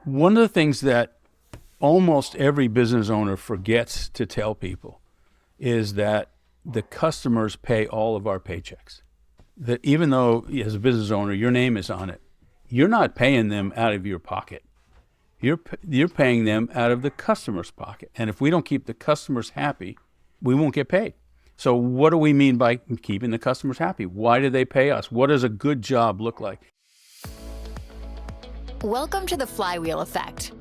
One of the things that almost every business owner forgets to tell people is that the customers pay all of our paychecks. That even though as a business owner, your name is on it, you're not paying them out of your pocket. You're paying them out of the customer's pocket. And if we don't keep the customers happy, we won't get paid. So what do we mean by keeping the customers happy? Why do they pay us? What does a good job look like? Welcome to the Flywheel Effect,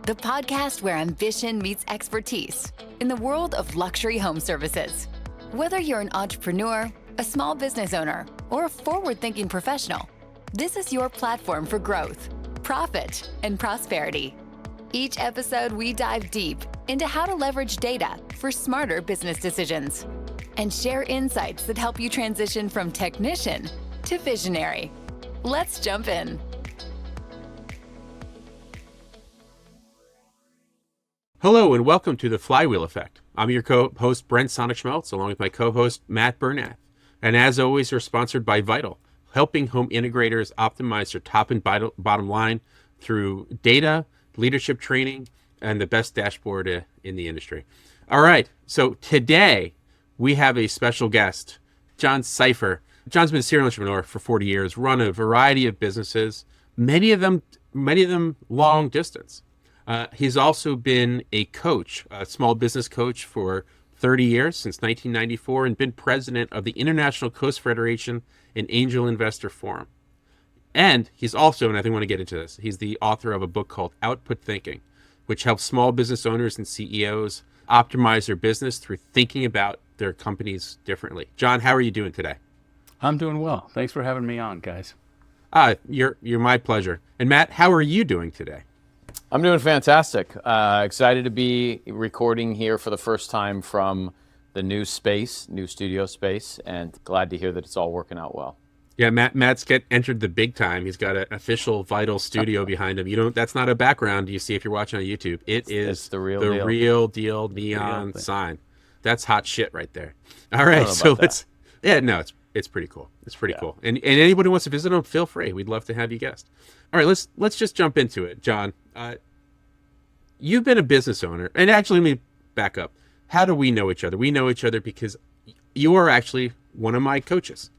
the podcast where ambition meets expertise in the world of luxury home services. Whether you're an entrepreneur, a small business owner, or a forward-thinking professional, this is your platform for growth, profit, and prosperity. Each episode, we dive deep into how to leverage data for smarter business decisions and share insights that help you transition from technician to visionary. Let's jump in. Hello and welcome to the Flywheel Effect. I'm your co-host Brent Sonnek-Schmelz, along with my co-host Matt Bernath. And as always, we're sponsored by Vital, helping home integrators optimize their top and bottom line through data, leadership training, and the best dashboard in the industry. All right, so today we have a special guest, John Seiffer. John's been a serial entrepreneur for 40 years, run a variety of businesses, many of them long distance. He's also been a coach, a small business coach for 30 years, since 1994, and been president of the International Coast Federation and Angel Investor Forum. And he's also, and I think I want to get into this, he's the author of a book called Output Thinking, which helps small business owners and CEOs optimize their business through thinking about their companies differently. John, how are you doing today? I'm doing well. Thanks for having me on, guys. You're my pleasure. And Matt, how are you doing today? I'm doing fantastic. Excited to be recording here for the first time from the new studio space, and glad to hear that it's all working out well. Yeah, Matt's entered the big time. He's got an official Vital studio behind him. That's not a background you see if you're watching on YouTube. It's the real deal neon sign. That's hot shit right there. All right, so it's pretty cool. It's pretty cool. And anybody who wants to visit them, feel free. We'd love to have you guest. All right, let's just jump into it. John, you've been a business owner. And actually, let me back up. How do we know each other? We know each other because you are actually one of my coaches.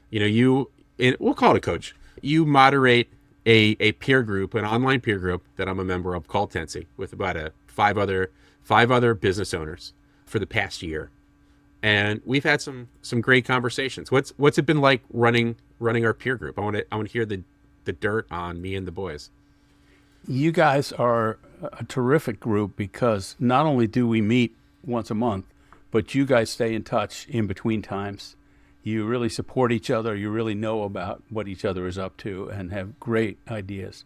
We'll call it a coach. You moderate a peer group, an online peer group that I'm a member of called Tensi, with about five other business owners for the past year. And we've had some great conversations. What's it been like running our peer group? I want to hear the dirt on me and the boys. You guys are a terrific group because not only do we meet once a month, but you guys stay in touch in between times. You really support each other. You really know about what each other is up to and have great ideas.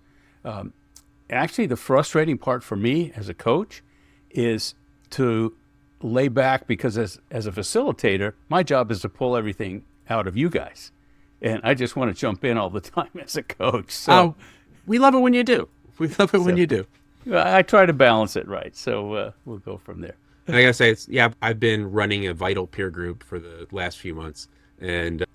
Actually, the frustrating part for me as a coach is to lay back, because as a facilitator, my job is to pull everything out of you guys. And I just want to jump in all the time as a coach. So we love it when you do. When you do. I try to balance it right. So we'll go from there. And I gotta say, I've been running a Vital peer group for the last few months, and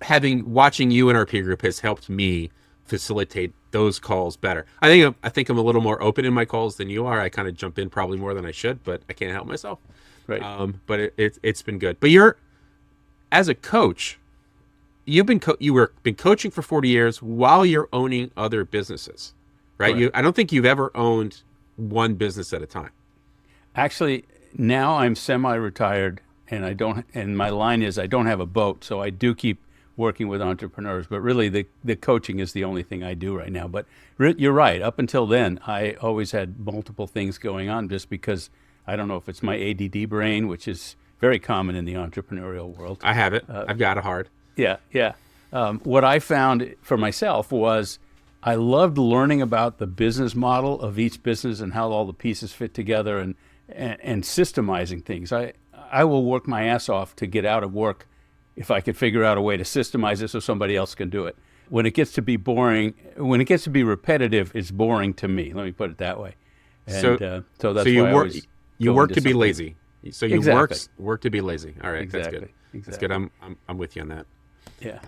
watching you in our peer group has helped me facilitate those calls better. I think I'm a little more open in my calls than you are. I kind of jump in probably more than I should, but I can't help myself. Right. But it's been good. But as a coach, you've been coaching for 40 years while you're owning other businesses, right? Correct. I don't think you've ever owned one business at a time. Actually, now I'm semi-retired, and my line is I don't have a boat, so I do keep working with entrepreneurs. But really, the coaching is the only thing I do right now. But you're right. Up until then, I always had multiple things going on, just because I don't know if it's my ADD brain, which is very common in the entrepreneurial world. I have it. I've got it hard. Yeah. What I found for myself was I loved learning about the business model of each business and how all the pieces fit together and systemizing things. I will work my ass off to get out of work if I could figure out a way to systemize it so somebody else can do it. When it gets to be boring, when it gets to be repetitive, it's boring to me. Let me put it that way. And so that's why you work to be lazy. So you exactly. work to be lazy. All right, exactly. That's good. Exactly. That's good. I'm with you on that. Yeah.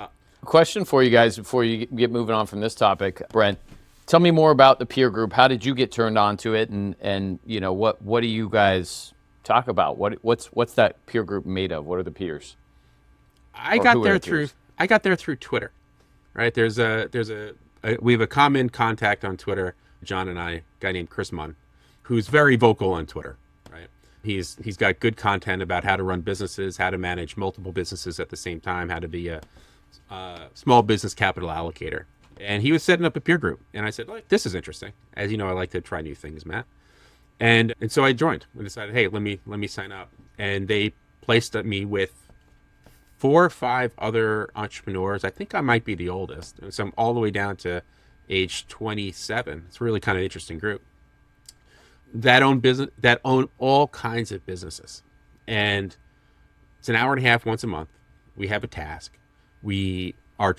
Question for you guys before you get moving on from this topic, Brent. Tell me more about the peer group. How did you get turned on to it? And what do you guys talk about? What's that peer group made of? What are the peers? I Or got who are there the through peers? I got there through Twitter, right? We have a common contact on Twitter, John and I, a guy named Chris Munn, who's very vocal on Twitter, right? He's got good content about how to run businesses, how to manage multiple businesses at the same time, how to be a small business capital allocator. And he was setting up a peer group, and I said, "Look, this is interesting." As you know, I like to try new things, Matt. And so I joined. I decided, hey, let me sign up, and they placed me with 4 or 5 other entrepreneurs. I think I might be the oldest, so I'm all the way down to age 27. It's a really kind of interesting group that own all kinds of businesses, and it's an hour and a half once a month. We have a task. We are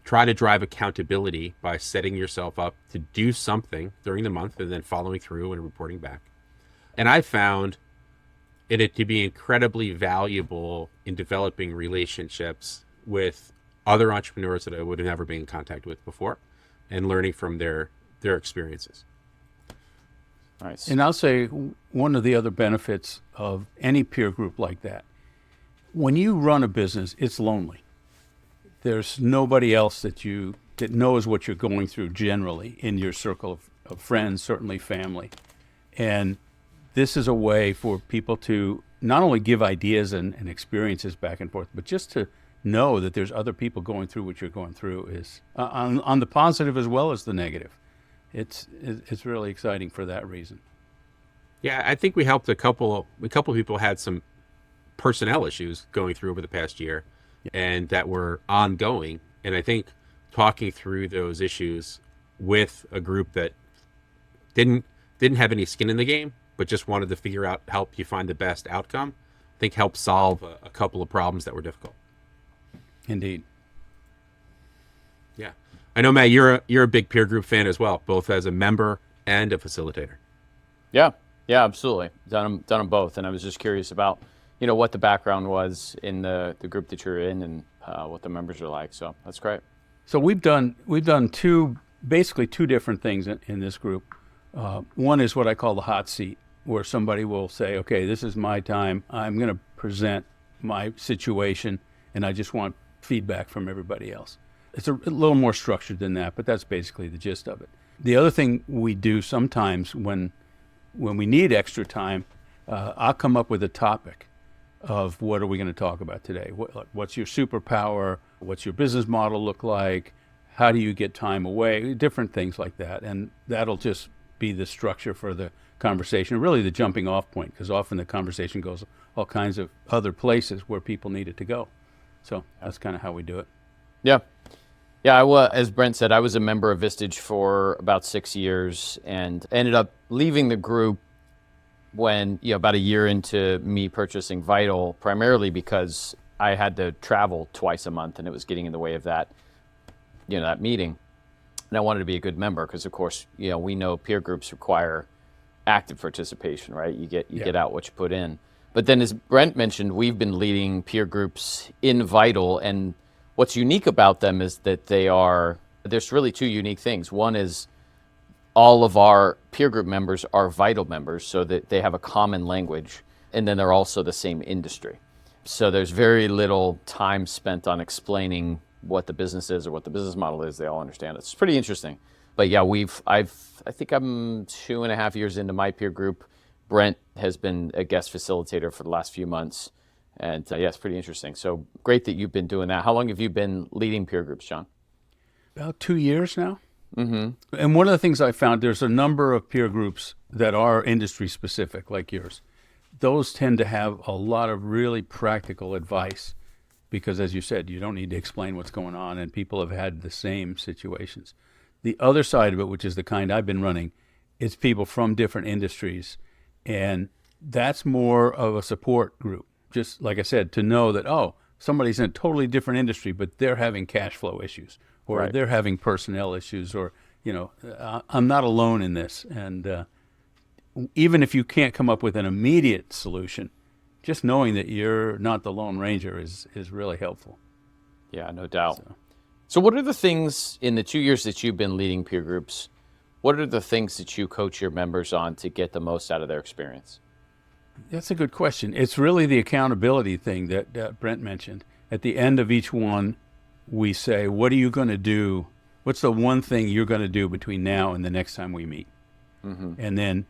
try to drive accountability by setting yourself up to do something during the month and then following through and reporting back. And I found it to be incredibly valuable in developing relationships with other entrepreneurs that I would have never been in contact with before, and learning from their experiences. Nice. And I'll say one of the other benefits of any peer group like that, when you run a business, it's lonely. There's nobody else that knows what you're going through generally in your circle of friends, certainly family. And this is a way for people to not only give ideas and experiences back and forth, but just to know that there's other people going through what you're going through is on the positive as well as the negative. It's really exciting for that reason. Yeah, I think we helped a couple people had some personnel issues going through over the past year, and that were ongoing. And I think talking through those issues with a group that didn't have any skin in the game, but just wanted to figure out, help you find the best outcome, I think helped solve a couple of problems that were difficult. Indeed. Yeah. I know, Matt, you're a big peer group fan as well, both as a member and a facilitator. Yeah, absolutely. Done them both. And I was just curious about, what the background was in the group that you're in and what the members are like. So that's great. So we've done basically two different things in this group. One is what I call the hot seat, where somebody will say, okay, this is my time. I'm going to present my situation, and I just want feedback from everybody else. It's a little more structured than that, but that's basically the gist of it. The other thing we do sometimes when we need extra time, I'll come up with a topic of what are we going to talk about today? What's your superpower? What's your business model look like? How do you get time away? Different things like that. And that'll just be the structure for the conversation, really the jumping off point, because often the conversation goes all kinds of other places where people need it to go. So that's kind of how we do it. Yeah. As Brent said, I was a member of Vistage for about 6 years and ended up leaving the group when, about a year into me purchasing Vital, primarily because I had to travel twice a month and it was getting in the way of that, that meeting. And I wanted to be a good member because, of course, we know peer groups require active participation, right? You get out what you put in. But then, as Brent mentioned, we've been leading peer groups in Vital, and what's unique about them is that there's really two unique things. One is all of our peer group members are Vital members, so that they have a common language, and then they're also the same industry. So there's very little time spent on explaining what the business is or what the business model is. They all understand it. It's pretty interesting. But yeah, I think I'm 2.5 years into my peer group. Brent has been a guest facilitator for the last few months. And it's pretty interesting. So great that you've been doing that. How long have you been leading peer groups, John? About 2 years now. Mm-hmm. And one of the things I found, there's a number of peer groups that are industry specific, like yours. Those tend to have a lot of really practical advice because, as you said, you don't need to explain what's going on, and people have had the same situations. The other side of it, which is the kind I've been running, is people from different industries, and that's more of a support group. Just like I said, to know that, somebody's in a totally different industry, but they're having cash flow issues, or right. They're having personnel issues, or, I'm not alone in this. And even if you can't come up with an immediate solution, just knowing that you're not the Lone Ranger is really helpful. Yeah, no doubt. So what are the things in the 2 years that you've been leading peer groups, What are the things that you coach your members on to get the most out of their experience? That's a good question. It's really the accountability thing that Brent mentioned. At the end of each one, we say, what are you going to do? What's the one thing you're going to do between now and the next time we meet? And then,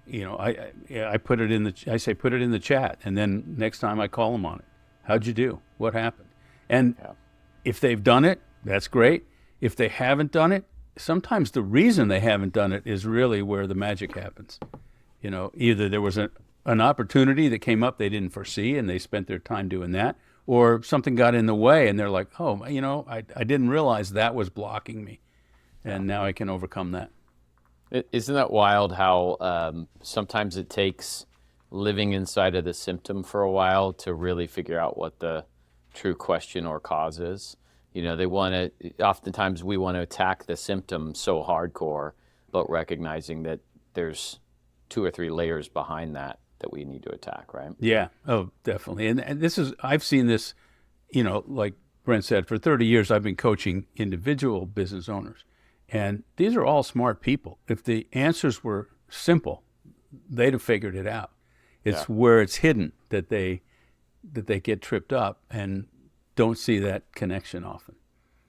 I put it in I say, put it in the chat. And then next time I call them on it. How'd you do? What happened? And if they've done it, that's great. If they haven't done it, sometimes the reason they haven't done it is really where the magic happens. Either there was an opportunity that came up they didn't foresee and they spent their time doing that, or something got in the way and they're like, oh, I didn't realize that was blocking me, and now I can overcome that. Isn't that wild how sometimes it takes living inside of the symptom for a while to really figure out what the true question or cause is? Oftentimes we want to attack the symptom so hardcore, but recognizing that there's 2 or 3 layers behind that we need to attack, right? Yeah. Oh, definitely. And I've seen this, like Brent said, for 30 years, I've been coaching individual business owners. And these are all smart people. If the answers were simple, they'd have figured it out. It's where it's hidden that they get tripped up and don't see that connection often.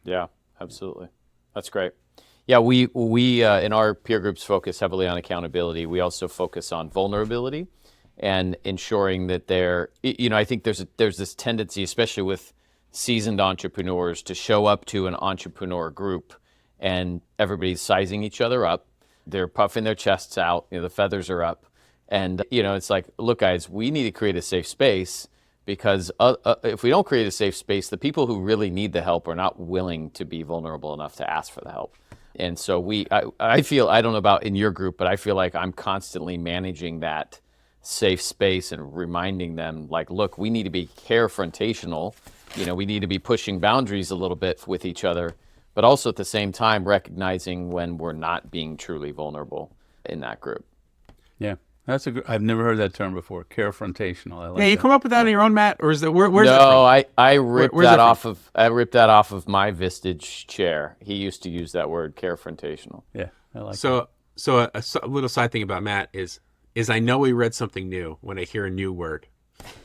Yeah, absolutely. That's great. Yeah, we in our peer groups focus heavily on accountability. We also focus on vulnerability and ensuring that I think there's this tendency, especially with seasoned entrepreneurs, to show up to an entrepreneur group and everybody's sizing each other up. They're puffing their chests out, the feathers are up. And, it's like, look, guys, we need to create a safe space, because if we don't create a safe space, the people who really need the help are not willing to be vulnerable enough to ask for the help. And so I feel, I don't know about in your group, but I feel like I'm constantly managing that safe space and reminding them, like, look, we need to be carefrontational. We need to be pushing boundaries a little bit with each other, but also at the same time recognizing when we're not being truly vulnerable in that group. Yeah. I've never heard that term before. Carefrontational. I like you that. come up with that on your own, Matt, or is that where's no? that from? I ripped that off of my Vistage chair. He used to use that word, carefrontational. Yeah, I like that. So a little side thing about Matt is I know he read something new when I hear a new word,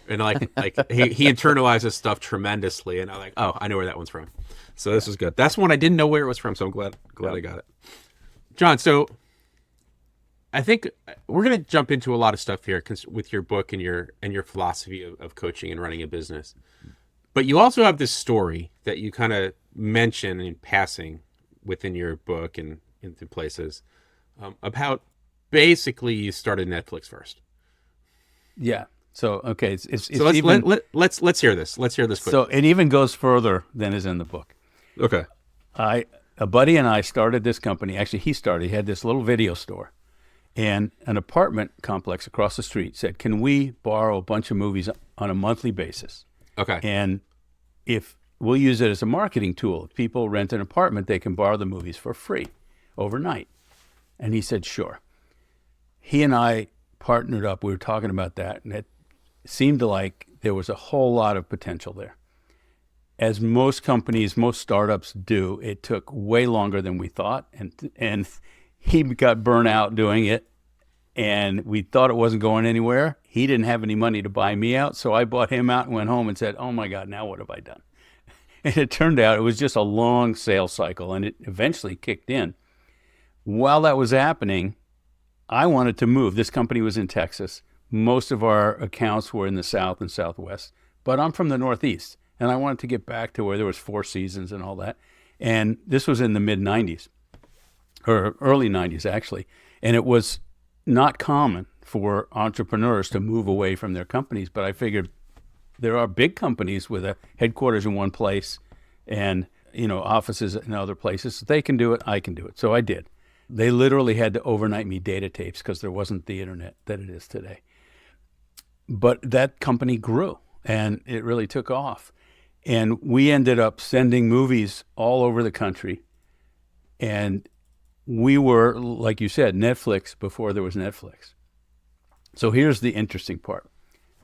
and like he internalizes stuff tremendously, and I'm like, oh, I know where that one's from. So this is good. That's one I didn't know where it was from, so I'm glad I got it. John, so I think we're going to jump into a lot of stuff here with your book and your philosophy of coaching and running a business. But you also have this story that you kind of mention in passing within your book and into places about basically you started Netflix first. Yeah. So okay, it's so let's hear this. Let's hear this quick. So it even goes further than is in the book. Okay. A buddy and I started this company. Actually, he had this little video store. And an apartment complex across the street said, can we borrow a bunch of movies on a monthly basis? Okay. And if we'll use it as a marketing tool, if people rent an apartment, they can borrow the movies for free overnight. And he said, sure. He and I partnered up. We were talking about that, and it seemed like there was a whole lot of potential there. As most companies, most startups do, it took way longer than we thought. And he got burnt out doing it, and we thought it wasn't going anywhere. He didn't have any money to buy me out, so I bought him out and went home and said, oh my God, now what have I done? And it turned out it was just a long sales cycle, and it eventually kicked in. While that was happening, I wanted to move. This company was in Texas. Most of our accounts were in the South and Southwest, but I'm from the Northeast, and I wanted to get back to where there was 4 seasons and all that. And this was in the mid-'90s. Or early 90s, actually. And it was not common for entrepreneurs to move away from their companies, but I figured there are big companies with a headquarters in one place and offices in other places. They can do it, I can do it. So I did. They literally had to overnight me data tapes because there wasn't the internet that it is today. But that company grew, and it really took off. And we ended up sending movies all over the country, and we were, like you said, Netflix before there was Netflix. So here's the interesting part.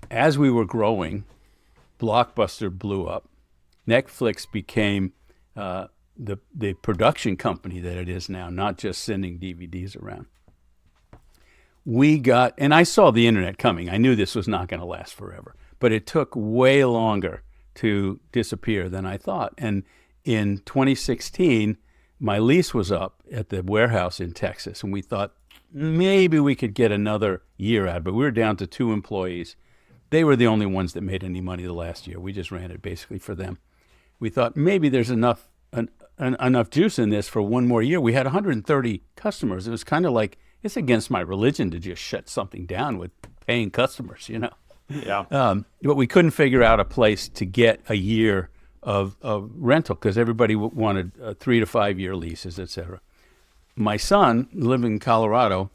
As we were growing, Blockbuster blew up. Netflix became the production company that it is now, not just sending DVDs around. And I saw the internet coming. I knew this was not going to last forever, but it took way longer to disappear than I thought. And in 2016, my lease was up at the warehouse in Texas, and we thought maybe we could get another year out, but we were down to 2 employees. They were the only ones that made any money the last year. We just ran it basically for them. We thought maybe there's enough juice in this for one more year. We had 130 customers. It was kind of like, it's against my religion to just shut something down with paying customers, you know. Yeah. But we couldn't figure out a place to get a year of rental because everybody wanted 3 to 5 year leases, et cetera. My son, living in Colorado,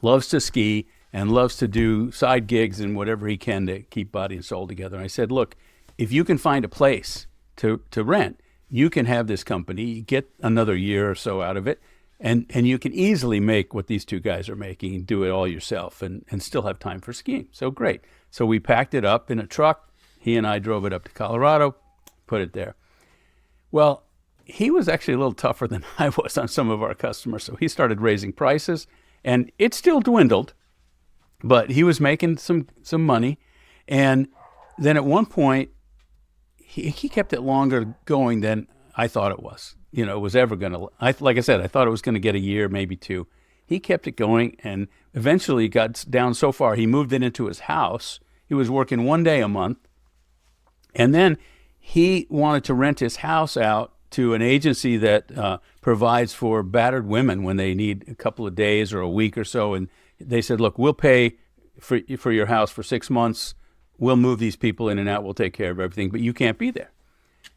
loves to ski and loves to do side gigs and whatever he can to keep body and soul together. And I said, look, if you can find a place to rent, you can have this company, get another year or so out of it, and you can easily make what these 2 guys are making and do it all yourself and still have time for skiing. So great. So we packed it up in a truck. He and I drove it up to Colorado, put it there. Well, he was actually a little tougher than I was on some of our customers. So he started raising prices, and it still dwindled, but he was making some money. And then at one point, he kept it longer going than I thought it was. You know, it was ever going to, like I said, I thought it was going to get a year, maybe 2. He kept it going, and eventually got down so far, he moved it into his house. He was working 1 day a month. And then he wanted to rent his house out to an agency that provides for battered women when they need a couple of days or a week or so. And they said, look, we'll pay for your house for 6 months. We'll move these people in and out. We'll take care of everything, but you can't be there.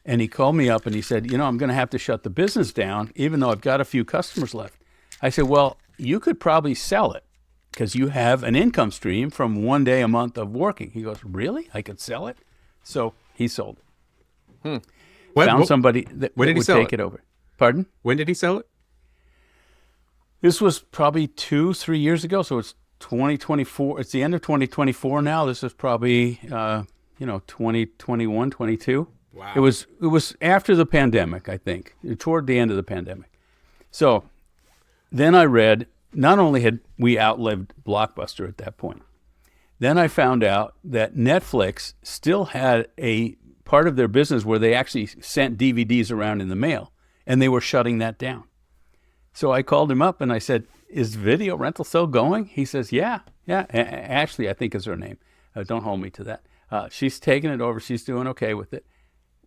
And he called me up and he said, you know, I'm going to have to shut the business down, even though I've got a few customers left. I said, well, you could probably sell it because you have an income stream from 1 day a month of working. He goes, really? I could sell it? So he sold it. Found somebody that would take it over. Pardon? When did he sell it? This was probably 2-3 years ago. So it's 2024. It's the end of 2024 now. This is probably, 2021, 22. Wow. It was after the pandemic, I think, toward the end of the pandemic. So then I read, not only had we outlived Blockbuster at that point, then I found out that Netflix still had a part of their business where they actually sent DVDs around in the mail, and they were shutting that down. So I called him up and I said, is video rental still going? He says, yeah. Ashley, I think is her name. Don't hold me to that. She's taking it over. She's doing okay with it.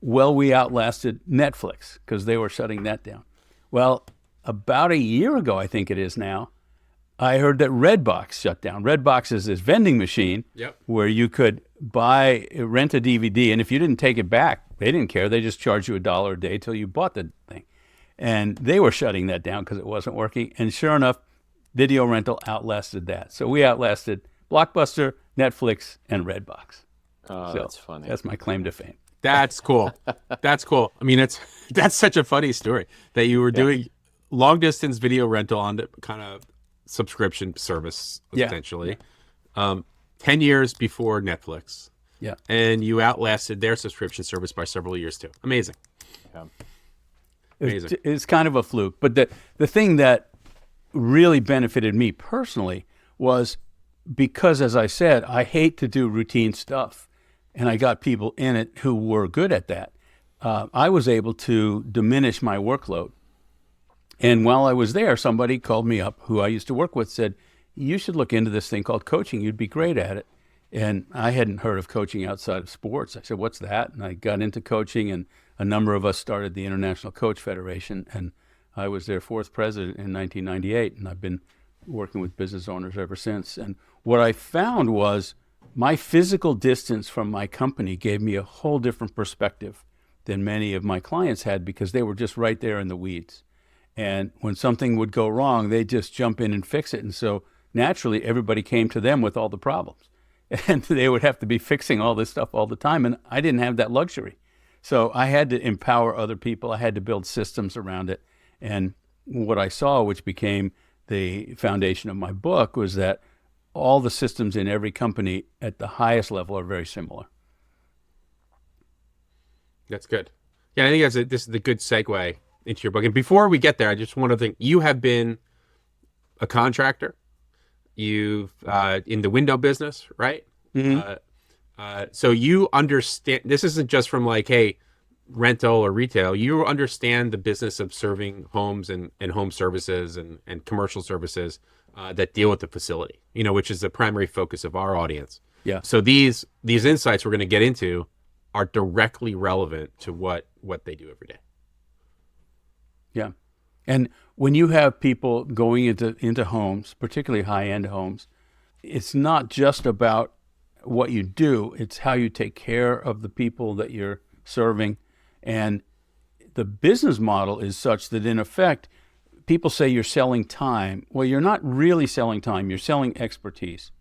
Well, we outlasted Netflix because they were shutting that down. Well, about a year ago, I think it is now, I heard that Redbox shut down. Redbox is this vending machine where you could rent a DVD, and if you didn't take it back, they didn't care. They just charged you $1 a day till you bought the thing. And they were shutting that down because it wasn't working. And sure enough, video rental outlasted that. So we outlasted Blockbuster, Netflix, and Redbox. Oh, so that's funny. That's my claim to fame. That's cool. That's cool. I mean, that's such a funny story that you were doing long distance video rental on the kind of subscription service, essentially. 10 years before Netflix. Yeah. And you outlasted their subscription service by several years too. Amazing. Yeah. Amazing. It's kind of a fluke. But the thing that really benefited me personally was because, as I said, I hate to do routine stuff. And I got people in it who were good at that. I was able to diminish my workload. And while I was there, somebody called me up who I used to work with, said, you should look into this thing called coaching. You'd be great at it. And I hadn't heard of coaching outside of sports. I said, what's that? And I got into coaching, and a number of us started the International Coach Federation. And I was their 4th president in 1998. And I've been working with business owners ever since. And what I found was my physical distance from my company gave me a whole different perspective than many of my clients had because they were just right there in the weeds. And when something would go wrong, they'd just jump in and fix it. And so naturally, everybody came to them with all the problems. And they would have to be fixing all this stuff all the time. And I didn't have that luxury. So I had to empower other people. I had to build systems around it. And what I saw, which became the foundation of my book, was that all the systems in every company at the highest level are very similar. That's good. Yeah, I think this is a good segue into your book. And before we get there, I just want to think, you have been a contractor. You've in the window business, right? So you understand, this isn't just from like, hey, rental or retail. You understand the business of serving homes and home services and commercial services that deal with the facility, which is the primary focus of our audience. Yeah. So these insights we're going to get into are directly relevant to what they do every day. Yeah. And when you have people going into homes, particularly high-end homes, it's not just about what you do, it's how you take care of the people that you're serving. And the business model is such that, in effect, people say you're selling time. Well, you're not really selling time, you're selling expertise.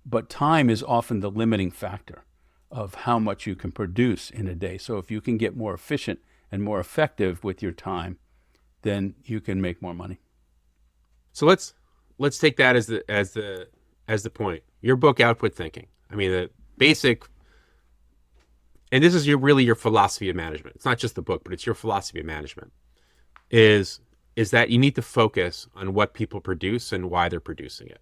But time is often the limiting factor of how much you can produce in a day. So if you can get more efficient and more effective with your time, then you can make more money. So let's take that as the point. Your book, Output Thinking. I mean, the basic, and this is really your philosophy of management. It's not just the book, but it's your philosophy of management. Is that you need to focus on what people produce and why they're producing it,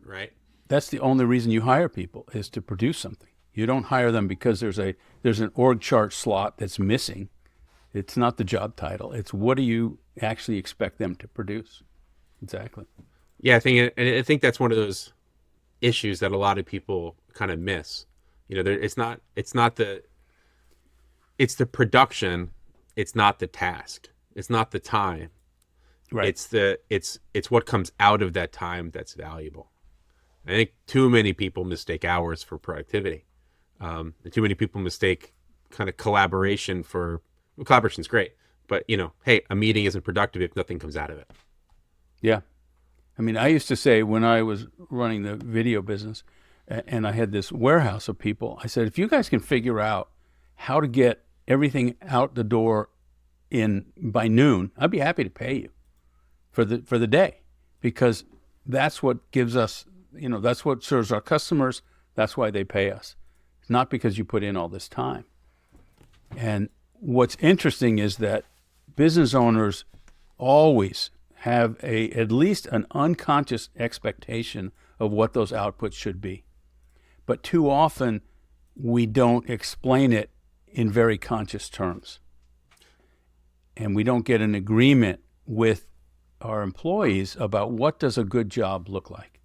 right? That's the only reason you hire people, is to produce something. You don't hire them because there's an org chart slot that's missing. It's not the job title. It's what do you actually expect them to produce? Exactly. Yeah, I think that's one of those issues that a lot of people kind of miss. It's the production. It's not the task. It's not the time. Right. It's what comes out of that time that's valuable. I think too many people mistake hours for productivity. And too many people mistake kind of collaboration for, well, collaboration's great, but hey, a meeting isn't productive if nothing comes out of it. Yeah. I mean, I used to say when I was running the video business and I had this warehouse of people, I said, if you guys can figure out how to get everything out the door by noon, I'd be happy to pay you for the day, because that's what gives us, that's what serves our customers. That's why they pay us. It's not because you put in all this time. And what's interesting is that business owners always have at least an unconscious expectation of what those outputs should be. But too often we don't explain it in very conscious terms. And we don't get an agreement with our employees about what does a good job look like.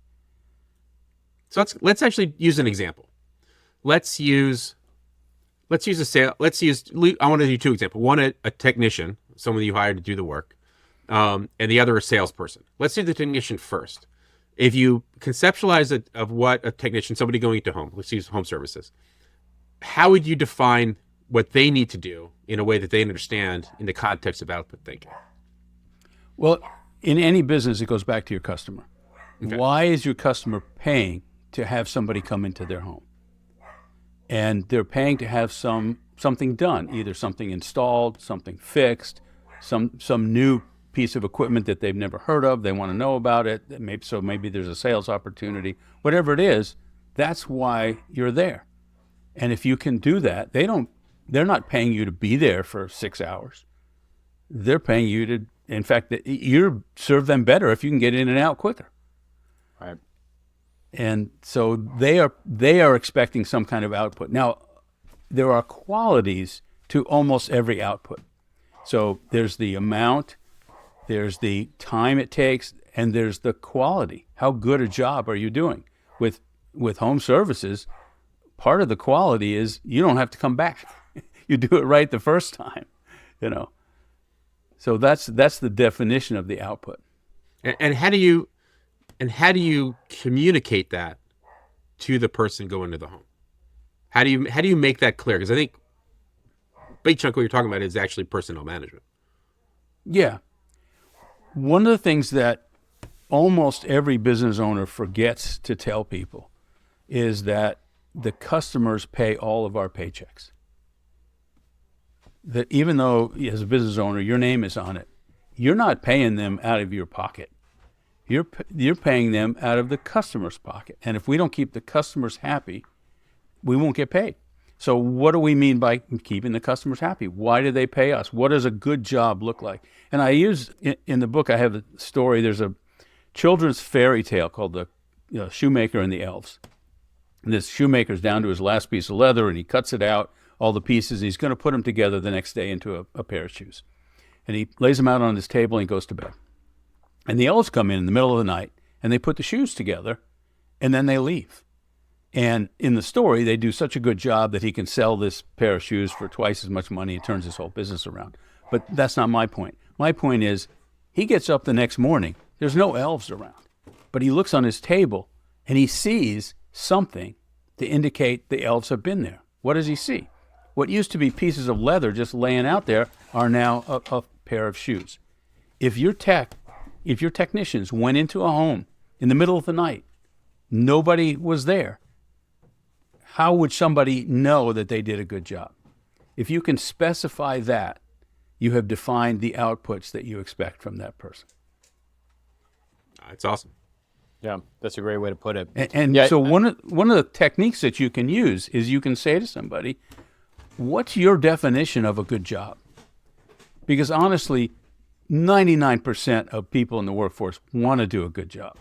So let's actually use an example. Let's use a sale. I want to do two examples. One, a technician, someone you hired to do the work, and the other, a salesperson. Let's do the technician first. If you conceptualize it of what a technician, somebody going into home, let's use home services, how would you define what they need to do in a way that they understand in the context of output thinking? Well, in any business, it goes back to your customer. Okay. Why is your customer paying to have somebody come into their home? And they're paying to have something done, either something installed, something fixed, some new piece of equipment that they've never heard of. They want to know about it. Maybe there's a sales opportunity. Whatever it is, that's why you're there. And if you can do that, they're not paying you to be there for 6 hours. They're paying you to, in fact, you serve them better if you can get in and out quicker. Right. And so they are expecting some kind of output. Now, there are qualities to almost every output. So there's the amount, there's the time it takes, and there's the quality. How good a job are you doing? With home services, part of the quality is you don't have to come back. You do it right the first time, So that's the definition of the output. And how do you communicate that to the person going to the home? How do you make that clear? Because I think a big chunk of what you're talking about is actually personnel management. Yeah. One of the things that almost every business owner forgets to tell people is that the customers pay all of our paychecks. That even though, as a business owner, your name is on it, you're not paying them out of your pocket. You're paying them out of the customer's pocket. And if we don't keep the customers happy, we won't get paid. So what do we mean by keeping the customers happy? Why do they pay us? What does a good job look like? And I use, in the book, I have a story. There's a children's fairy tale called The Shoemaker and the Elves. And this shoemaker's down to his last piece of leather, and he cuts it out, all the pieces, and he's going to put them together the next day into a pair of shoes. And he lays them out on his table, and he goes to bed. And the elves come in the middle of the night, and they put the shoes together, and then they leave. And in the story, they do such a good job that he can sell this pair of shoes for twice as much money. It turns his whole business around. But that's not my point. My point is, he gets up the next morning. There's no elves around. But he looks on his table, and he sees something to indicate the elves have been there. What does he see? What used to be pieces of leather just laying out there are now a pair of shoes. If your technicians went into a home in the middle of the night, nobody was there, how would somebody know that they did a good job? If you can specify that, you have defined the outputs that you expect from that person. It's awesome. Yeah, that's a great way to put it. And yeah, so one of the techniques that you can use is you can say to somebody, what's your definition of a good job? Because honestly, 99% of people in the workforce want to do a good job.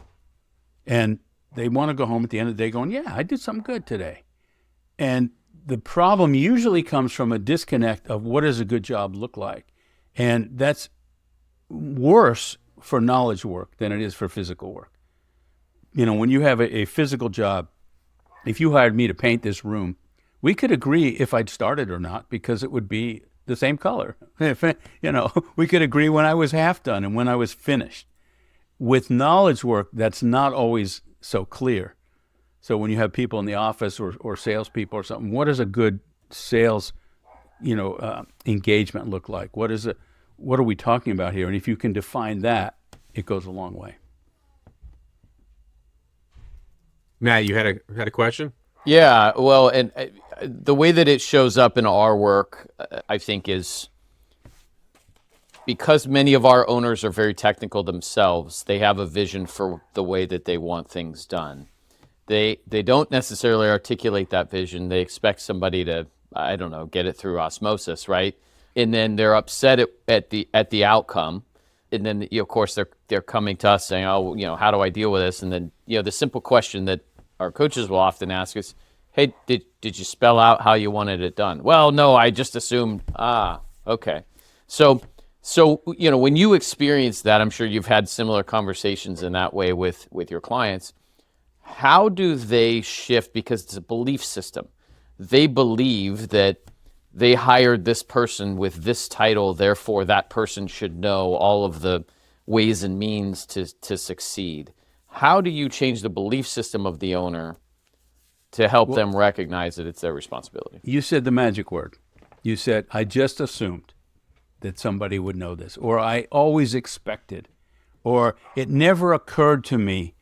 And they want to go home at the end of the day going, yeah, I did something good today. And the problem usually comes from a disconnect of what does a good job look like. And that's worse for knowledge work than it is for physical work. You know, when you have a physical job, if you hired me to paint this room, we could agree if I'd started or not, because it would be the same color. We could agree when I was half done and when I was finished. With knowledge work, that's not always so clear. So when you have people in the office or salespeople or something, what does a good sales, engagement look like? What are we talking about here? And if you can define that, it goes a long way. Matt, you had a question? Yeah, well, and the way that it shows up in our work, I think, is because many of our owners are very technical themselves. They have a vision for the way that they want things done. They don't necessarily articulate that vision. They expect somebody to, I don't know, get it through osmosis, right? And then they're upset at the outcome. And then, of course, they're coming to us saying, oh, how do I deal with this? And then, the simple question that our coaches will often ask is, hey, did you spell out how you wanted it done? Well, no, I just assumed, okay. So when you experience that, I'm sure you've had similar conversations in that way with your clients. How do they shift? Because it's a belief system. They believe that they hired this person with this title, therefore that person should know all of the ways and means to succeed. How do you change the belief system of the owner to help them recognize that it's their responsibility? You said the magic word. You said, I just assumed that somebody would know this, or I always expected, or it never occurred to me.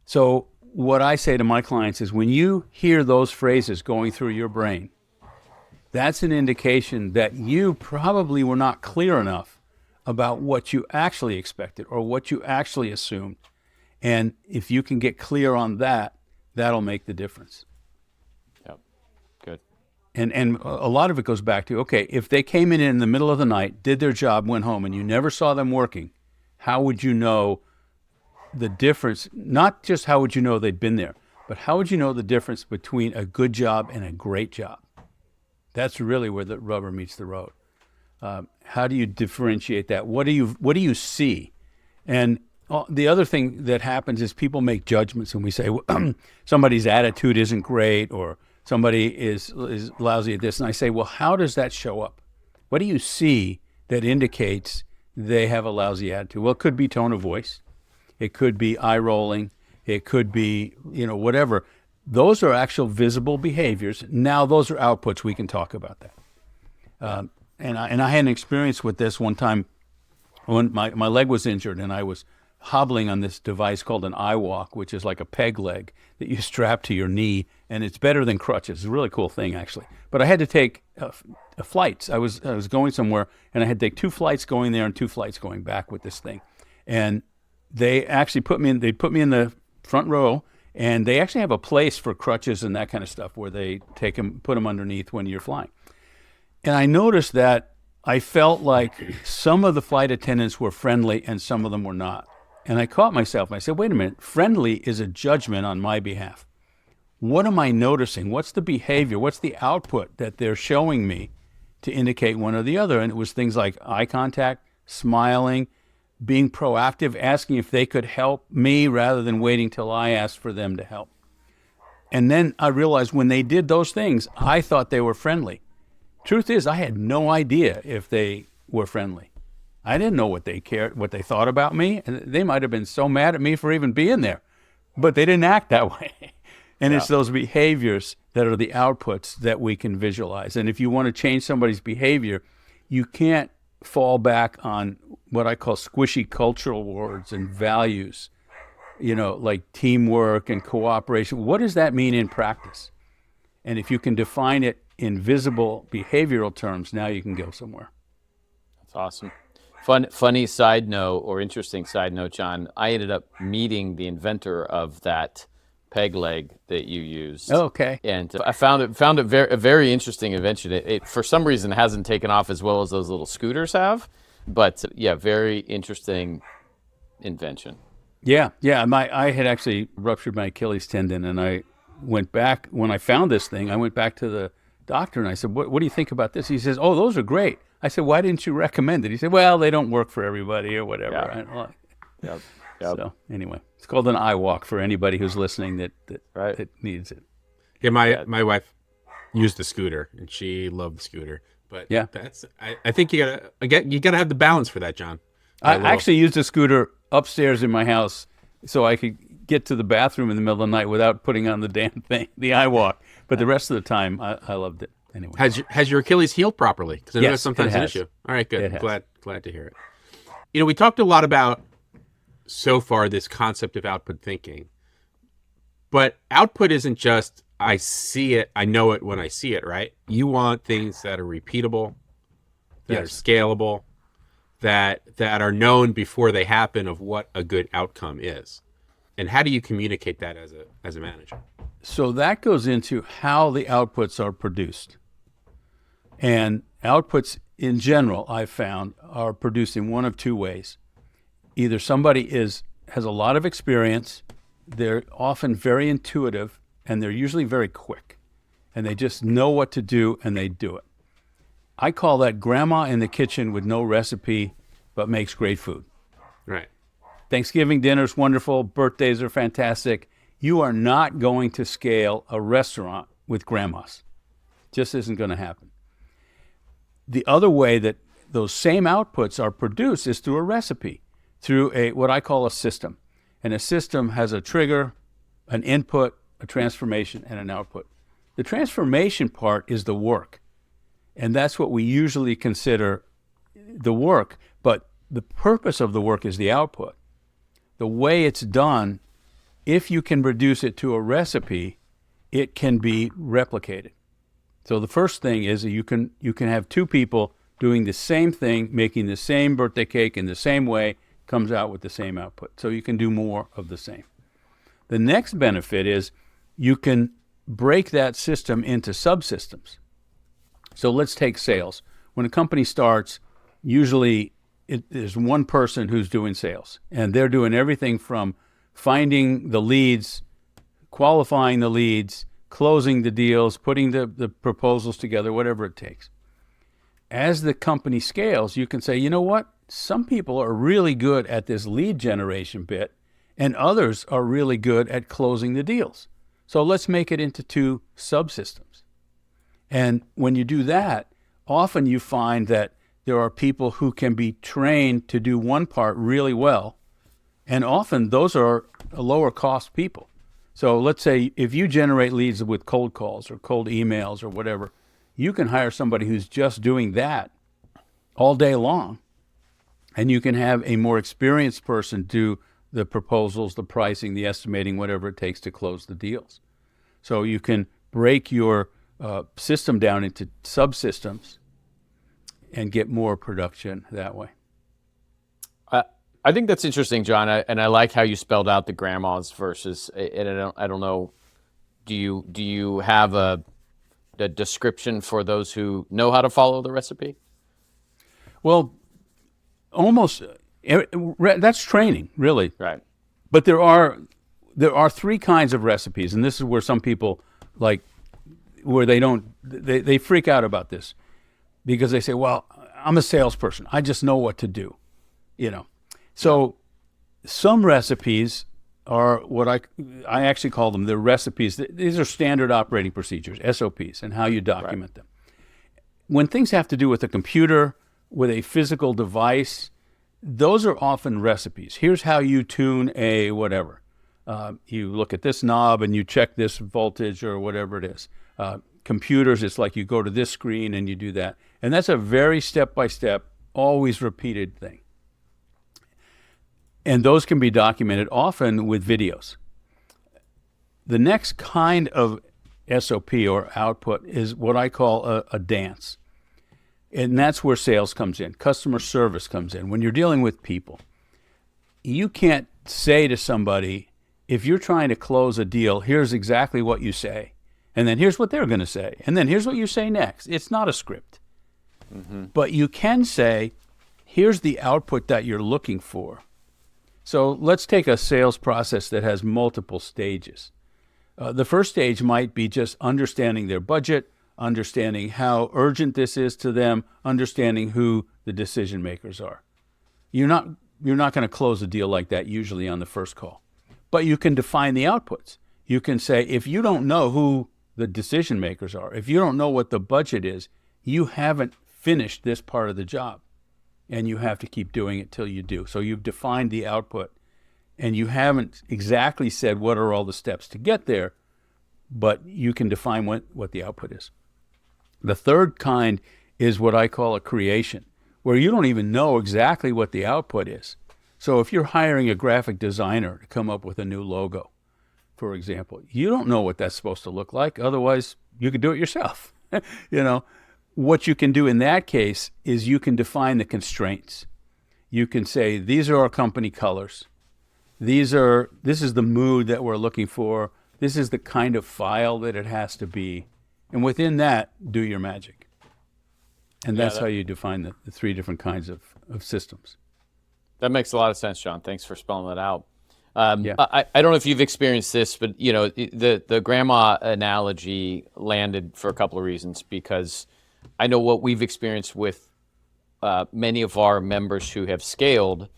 So what I say to my clients is when you hear those phrases going through your brain, that's an indication that you probably were not clear enough about what you actually expected or what you actually assumed. And if you can get clear on that, that'll make the difference. Yep, good. And a lot of it goes back to, okay, if they came in the middle of the night, did their job, went home, and you never saw them working, how would you know the difference? Not just how would you know they'd been there, but how would you know the difference between a good job and a great job? That's really where the rubber meets the road. How do you differentiate that? What do you see? And the other thing that happens is people make judgments, and we say somebody's attitude isn't great, or somebody is lousy at this. And I say, well, how does that show up? What do you see that indicates they have a lousy attitude? Well, it could be tone of voice. It could be eye rolling. It could be, whatever. Those are actual visible behaviors. Now, those are outputs. We can talk about that. And I had an experience with this one time when my leg was injured, and I was hobbling on this device called an iWalk, which is like a peg leg that you strap to your knee, and it's better than crutches. It's a really cool thing, actually. But I had to take flights. I was going somewhere, and I had to take 2 flights going there and 2 flights going back with this thing. And they actually put me in the front row, And they actually have a place for crutches and that kind of stuff where they take them, put them underneath when you're flying. And I noticed that I felt like some of the flight attendants were friendly and some of them were not. And I caught myself and I said, wait a minute, friendly is a judgment on my behalf. What am I noticing? What's the behavior? What's the output that they're showing me to indicate one or the other? And it was things like eye contact, smiling, being proactive, asking if they could help me rather than waiting till I asked for them to help. And then I realized when they did those things, I thought they were friendly. Truth is, I had no idea if they were friendly. I didn't know what they cared, what they thought about me. And they might have been so mad at me for even being there, but they didn't act that way. And it's those behaviors that are the outputs that we can visualize. And if you want to change somebody's behavior, you can't fall back on what I call squishy cultural words and values, like teamwork and cooperation. What does that mean in practice? And if you can define it in visible behavioral terms, now you can go somewhere. That's awesome. Funny side note, or interesting side note, John, I ended up meeting the inventor of that peg leg that you used. Oh, okay. And I found it a very interesting invention. It for some reason hasn't taken off as well as those little scooters have, but yeah, very interesting invention. Yeah. I had actually ruptured my Achilles tendon, and I went back when I found this thing. I went back to the doctor and I said, "What do you think about this?" He says, "Oh, those are great." I said, "Why didn't you recommend it?" He said, "Well, they don't work for everybody or whatever." Yeah. Yep. So anyway, it's called an eye walk for anybody who's listening that needs it. Yeah, my wife used the scooter and she loved the scooter. But yeah, I think you gotta have the balance for that, John. I actually used a scooter upstairs in my house so I could get to the bathroom in the middle of the night without putting on the damn thing, the eye walk. But the rest of the time, I loved it. Anyway, has your Achilles healed properly? Because I know that's sometimes an has. issue. All right, good. Glad to hear it. We talked a lot about so far this concept of output thinking, but output isn't just I see it, I know it when I see it, right? You want things that are repeatable, that are scalable, that are known before they happen of what a good outcome is. And how do you communicate that as a manager? So that goes into how the outputs are produced. And outputs in general, I've found, are produced in one of two ways. Either somebody has a lot of experience, they're often very intuitive, and they're usually very quick. And they just know what to do, and they do it. I call that grandma in the kitchen with no recipe, but makes great food. Right. Thanksgiving dinner's wonderful, birthdays are fantastic. You are not going to scale a restaurant with grandmas. Just isn't going to happen. The other way that those same outputs are produced is through a recipe, through what I call a system. And a system has a trigger, an input, a transformation, and an output. The transformation part is the work. And that's what we usually consider the work, but the purpose of the work is the output. The way it's done, if you can reduce it to a recipe, it can be replicated. So the first thing is that you can have two people doing the same thing, making the same birthday cake in the same way, comes out with the same output. So you can do more of the same. The next benefit is you can break that system into subsystems. So let's take sales. When a company starts, usually there's one person who's doing sales, and they're doing everything from finding the leads, qualifying the leads, closing the deals, putting the proposals together, whatever it takes. As the company scales, you can say, you know what? Some people are really good at this lead generation bit, and others are really good at closing the deals. So let's make it into two subsystems. And when you do that, often you find that there are people who can be trained to do one part really well, and often those are lower cost people. So let's say if you generate leads with cold calls or cold emails or whatever, you can hire somebody who's just doing that all day long, and you can have a more experienced person do the proposals, the pricing, the estimating, whatever it takes to close the deals. So you can break your system down into subsystems and get more production that way. I think that's interesting, John, and I like how you spelled out the grandmas versus. And I don't know. Do you have a description for those who know how to follow the recipe? Well, almost that's training, really. Right. But there are three kinds of recipes, and this is where some people where they freak out about this because they say, "Well, I'm a salesperson. I just know what to do," So some recipes are what I actually call them. They're recipes. These are standard operating procedures, SOPs, and how you document them. When things have to do with a computer, with a physical device, those are often recipes. Here's how you tune a whatever. You look at this knob and you check this voltage or whatever it is. Computers, it's like you go to this screen and you do that. And that's a very step-by-step, always repeated thing. And those can be documented often with videos. The next kind of SOP or output is what I call a dance. And that's where sales comes in, customer service comes in. When you're dealing with people, you can't say to somebody, if you're trying to close a deal, here's exactly what you say. And then here's what they're going to say. And then here's what you say next. It's not a script. Mm-hmm. But you can say, here's the output that you're looking for. So let's take a sales process that has multiple stages. The first stage might be just understanding their budget, understanding how urgent this is to them, understanding who the decision makers are. You're not going to close a deal like that usually on the first call. But you can define the outputs. You can say, if you don't know who the decision makers are, if you don't know what the budget is, you haven't finished this part of the job. And you have to keep doing it till you do. So you've defined the output, and you haven't exactly said what are all the steps to get there, but you can define what the output is. The third kind is what I call a creation, where you don't even know exactly what the output is. So if you're hiring a graphic designer to come up with a new logo, for example, you don't know what that's supposed to look like. Otherwise, you could do it yourself. What you can do in that case is you can define the constraints. You can say, these are our company colors. This is the mood that we're looking for. This is the kind of file that it has to be. And within that, do your magic. And that's how you define the three different kinds of systems. That makes a lot of sense, John. Thanks for spelling that out. I don't know if you've experienced this, but the grandma analogy landed for a couple of reasons, because I know what we've experienced with many of our members who have scaled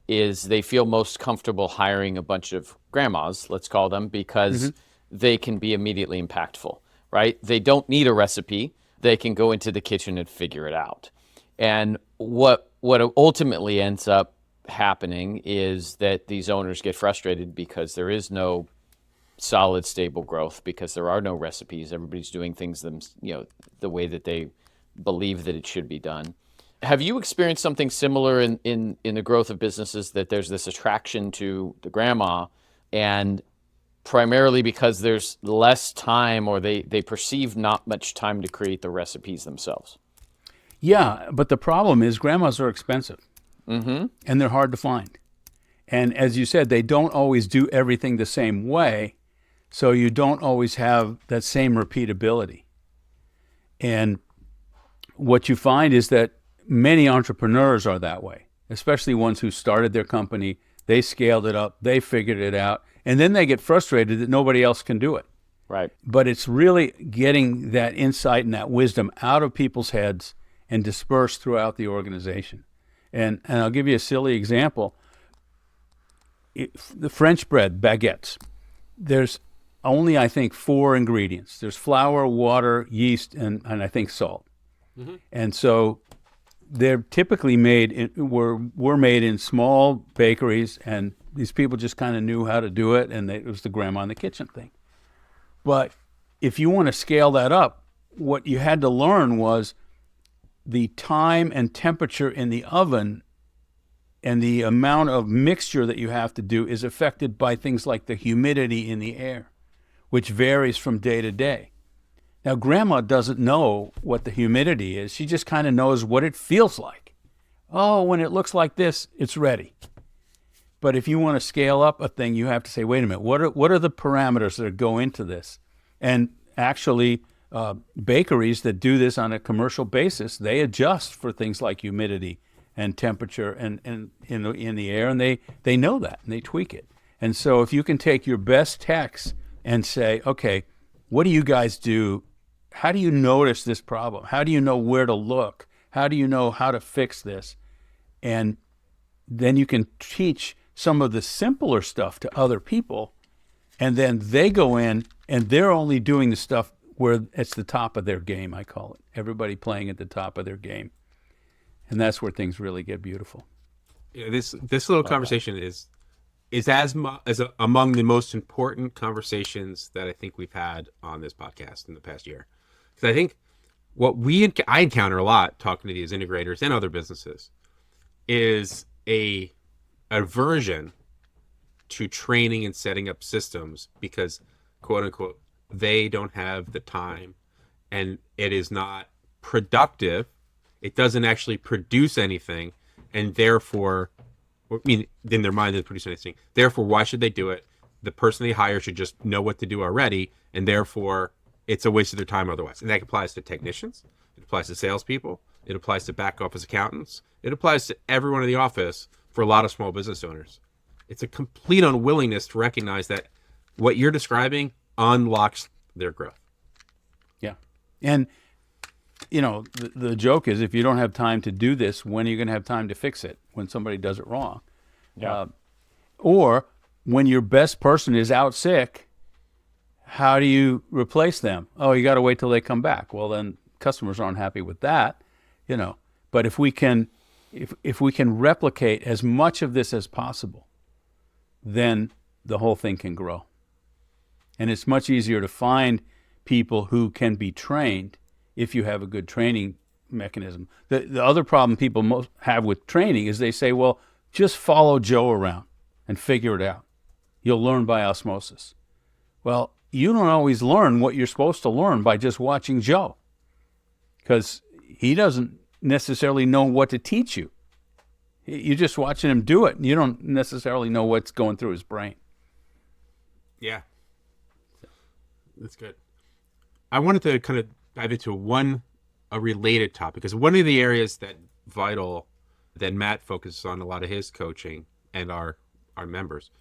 is they feel most comfortable hiring a bunch of grandmas, let's call them, because they can be immediately impactful, right? They don't need a recipe. They can go into the kitchen and figure it out. And what ultimately ends up happening is that these owners get frustrated because there is no solid, stable growth, because there are no recipes. Everybody's doing things the way that they believe that it should be done. Have you experienced something similar in the growth of businesses, that there's this attraction to the grandma, and primarily because there's less time, or they perceive not much time to create the recipes themselves? Yeah, but the problem is grandmas are expensive, and they're hard to find. And as you said, they don't always do everything the same way, so you don't always have that same repeatability. And what you find is that many entrepreneurs are that way, especially ones who started their company, they scaled it up, they figured it out, and then they get frustrated that nobody else can do it. Right. But it's really getting that insight and that wisdom out of people's heads and dispersed throughout the organization. And I'll give you a silly example. The French bread, baguettes, there's only, I think, 4 ingredients. There's flour, water, yeast, and I think salt. And so they're typically were made in small bakeries, and these people just kind of knew how to do it, and it was the grandma in the kitchen thing. But if you want to scale that up, what you had to learn was the time and temperature in the oven and the amount of mixture that you have to do is affected by things like the humidity in the air, which varies from day to day. Now, grandma doesn't know what the humidity is. She just kind of knows what it feels like. Oh, when it looks like this, it's ready. But if you want to scale up a thing, you have to say, wait a minute, what are the parameters that go into this? And actually, bakeries that do this on a commercial basis, they adjust for things like humidity and temperature and in the air, and they know that, and they tweak it. And so if you can take your best techs and say, okay, what do you guys do? How do you notice this problem? How do you know where to look? How do you know how to fix this? And then you can teach some of the simpler stuff to other people, and then they go in and they're only doing the stuff where it's the top of their game, I call it. Everybody playing at the top of their game. And that's where things really get beautiful. Yeah, this little conversation is among the most important conversations that I think we've had on this podcast in the past year. Because I think what I encounter a lot talking to these integrators and other businesses is a aversion to training and setting up systems because, quote unquote, they don't have the time and it is not productive. It doesn't actually produce anything, and therefore, I mean, in their mind, it doesn't produce anything. Therefore, why should they do it? The person they hire should just know what to do already, and therefore, it's a waste of their time otherwise. And that applies to technicians. It applies to salespeople. It applies to back office accountants. It applies to everyone in the office for a lot of small business owners. It's a complete unwillingness to recognize that what you're describing unlocks their growth. Yeah. And, you know, the joke is if you don't have time to do this, when are you going to have time to fix it? When somebody does it wrong. Yeah. Or when your best person is out sick, how do you replace them? Oh, you got to wait till they come back. Well, then customers aren't happy with that, you know. But if we can replicate as much of this as possible, then the whole thing can grow. And it's much easier to find people who can be trained if you have a good training mechanism. The other problem people most have with training is they say, well, just follow Joe around and figure it out. You'll learn by osmosis. Well, you don't always learn what you're supposed to learn by just watching Joe, because he doesn't necessarily know what to teach you. You're just watching him do it, and you don't necessarily know what's going through his brain. Yeah. That's good. I wanted to kind of dive into a related topic, because one of the areas that Matt focuses on a lot of his coaching and our members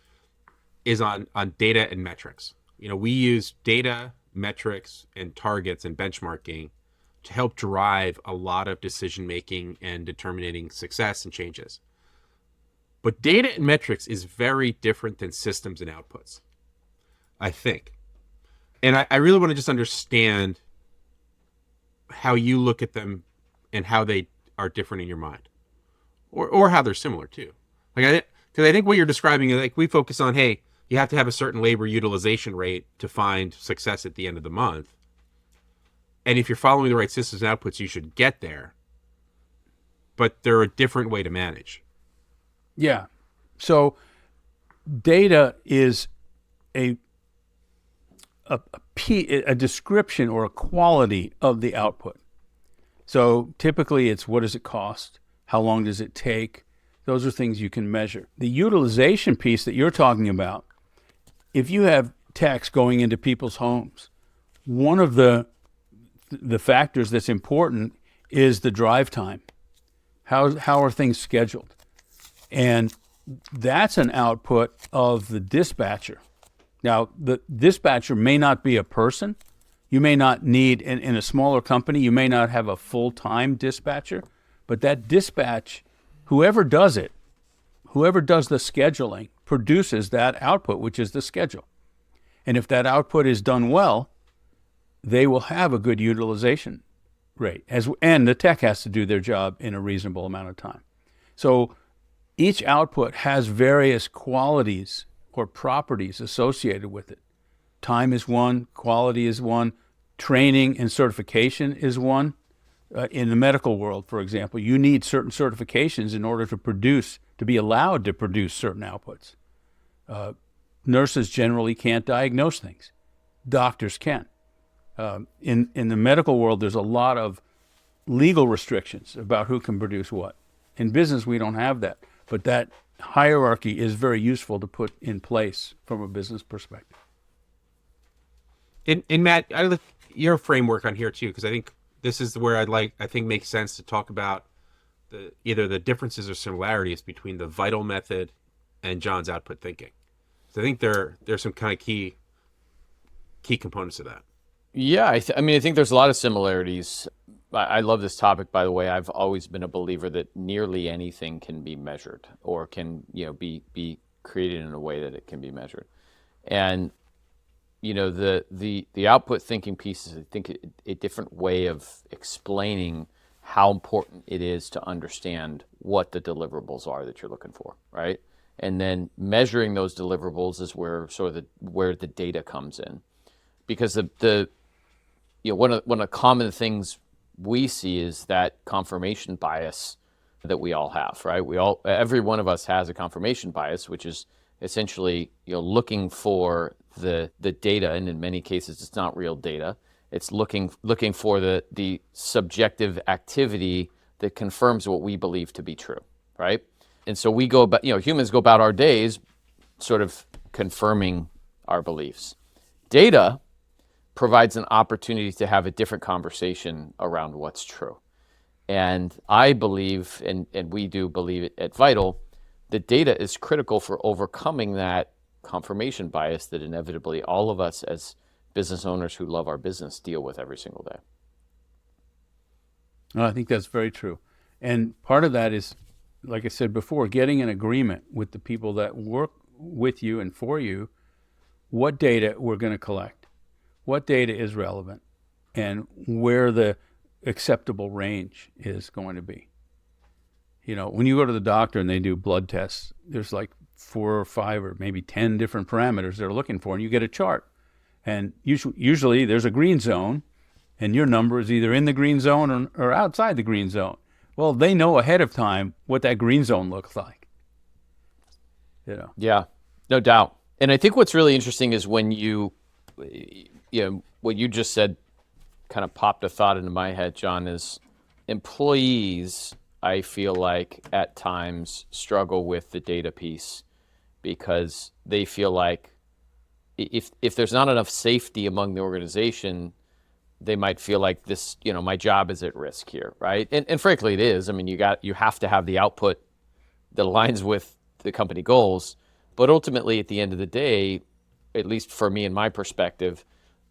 is on data and metrics. You know, we use data, metrics, and targets and benchmarking to help drive a lot of decision making and determining success and changes. But data and metrics is very different than systems and outputs, I think. And I really want to just understand how you look at them and how they are different in your mind, or how they're similar too. Like, because I think what you're describing is like we focus on, hey, you have to have a certain labor utilization rate to find success at the end of the month. And if you're following the right systems and outputs, you should get there. But they're a different way to manage. Yeah. So data is a description or a quality of the output. So typically it's what does it cost? How long does it take? Those are things you can measure. The utilization piece that you're talking about, if you have techs going into people's homes, one of the factors that's important is the drive time. How are things scheduled? And that's an output of the dispatcher. Now, the dispatcher may not be a person. You may not need, in a smaller company, you may not have a full-time dispatcher, but that dispatch, whoever does the scheduling, produces that output, which is the schedule. And if that output is done well, they will have a good utilization rate. And the tech has to do their job in a reasonable amount of time. So each output has various qualities or properties associated with it. Time is one, quality is one, training and certification is one. In the medical world, for example, you need certain certifications in order to be allowed to produce certain outputs. Nurses generally can't diagnose things. Doctors can. In the medical world, there's a lot of legal restrictions about who can produce what. In business, we don't have that. But that hierarchy is very useful to put in place from a business perspective. And Matt, I look your framework on here too, because I think this is where I think makes sense to talk about either the differences or similarities between the Vital method and John's output thinking. So I think there's some kind of key components of that. Yeah, I think there's a lot of similarities. I love this topic, by the way. I've always been a believer that nearly anything can be measured or can, be created in a way that it can be measured. And, the output thinking piece is, I think, a different way of explaining how important it is to understand what the deliverables are that you're looking for, right? And then measuring those deliverables is where where the data comes in. Because one of the common things we see is that confirmation bias that we all have, right? Every one of us has a confirmation bias, which is essentially, looking for the data, and in many cases it's not real data. It's looking for the subjective activity that confirms what we believe to be true, right? And so we go about, humans go about our days sort of confirming our beliefs. Data provides an opportunity to have a different conversation around what's true. And I believe, and we do believe it at Vital, that data is critical for overcoming that confirmation bias that inevitably all of us as business owners who love our business deal with every single day. No, I think that's very true. And part of that is, like I said before, getting an agreement with the people that work with you and for you, what data we're going to collect, what data is relevant, and where the acceptable range is going to be. When you go to the doctor and they do blood tests, there's like 4 or 5 or maybe 10 different parameters they're looking for, and you get a chart. And usually there's a green zone, and your number is either in the green zone or outside the green zone. Well, they know ahead of time what that green zone looks like. Yeah, no doubt. And I think what's really interesting is when what you just said kind of popped a thought into my head, John, is employees, I feel like at times struggle with the data piece because they feel like if there's not enough safety among the organization, they might feel like this, my job is at risk here, right? And frankly, it is. I mean, you have to have the output that aligns with the company goals. But ultimately, at the end of the day, at least for me and my perspective,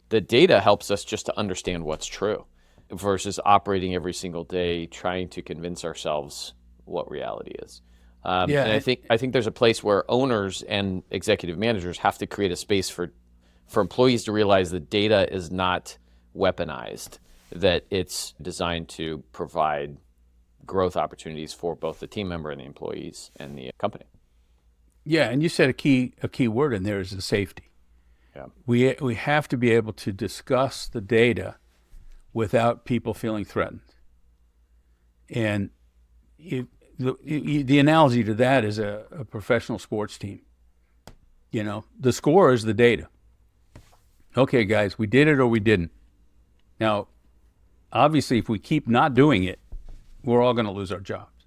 the data helps us just to understand what's true versus operating every single day trying to convince ourselves what reality is. And I think there's a place where owners and executive managers have to create a space for employees to realize that data is not weaponized, that it's designed to provide growth opportunities for both the team member and the employees and the company. Yeah, and you said a key word in there is the safety. Yeah. We have to be able to discuss the data without people feeling threatened. And the analogy to that is a professional sports team. The score is the data. Okay, guys, we did it or we didn't. Now, obviously, if we keep not doing it, we're all going to lose our jobs.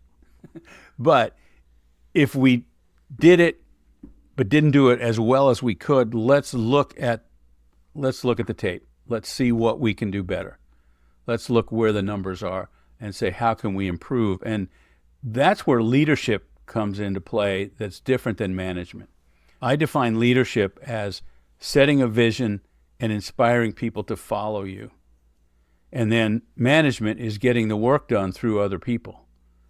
But if we did it but didn't do it as well as we could, let's look at the tape. Let's see what we can do better. Let's look where the numbers are and say, how can we improve? And that's where leadership comes into play that's different than management. I define leadership as setting a vision and inspiring people to follow you. And then management is getting the work done through other people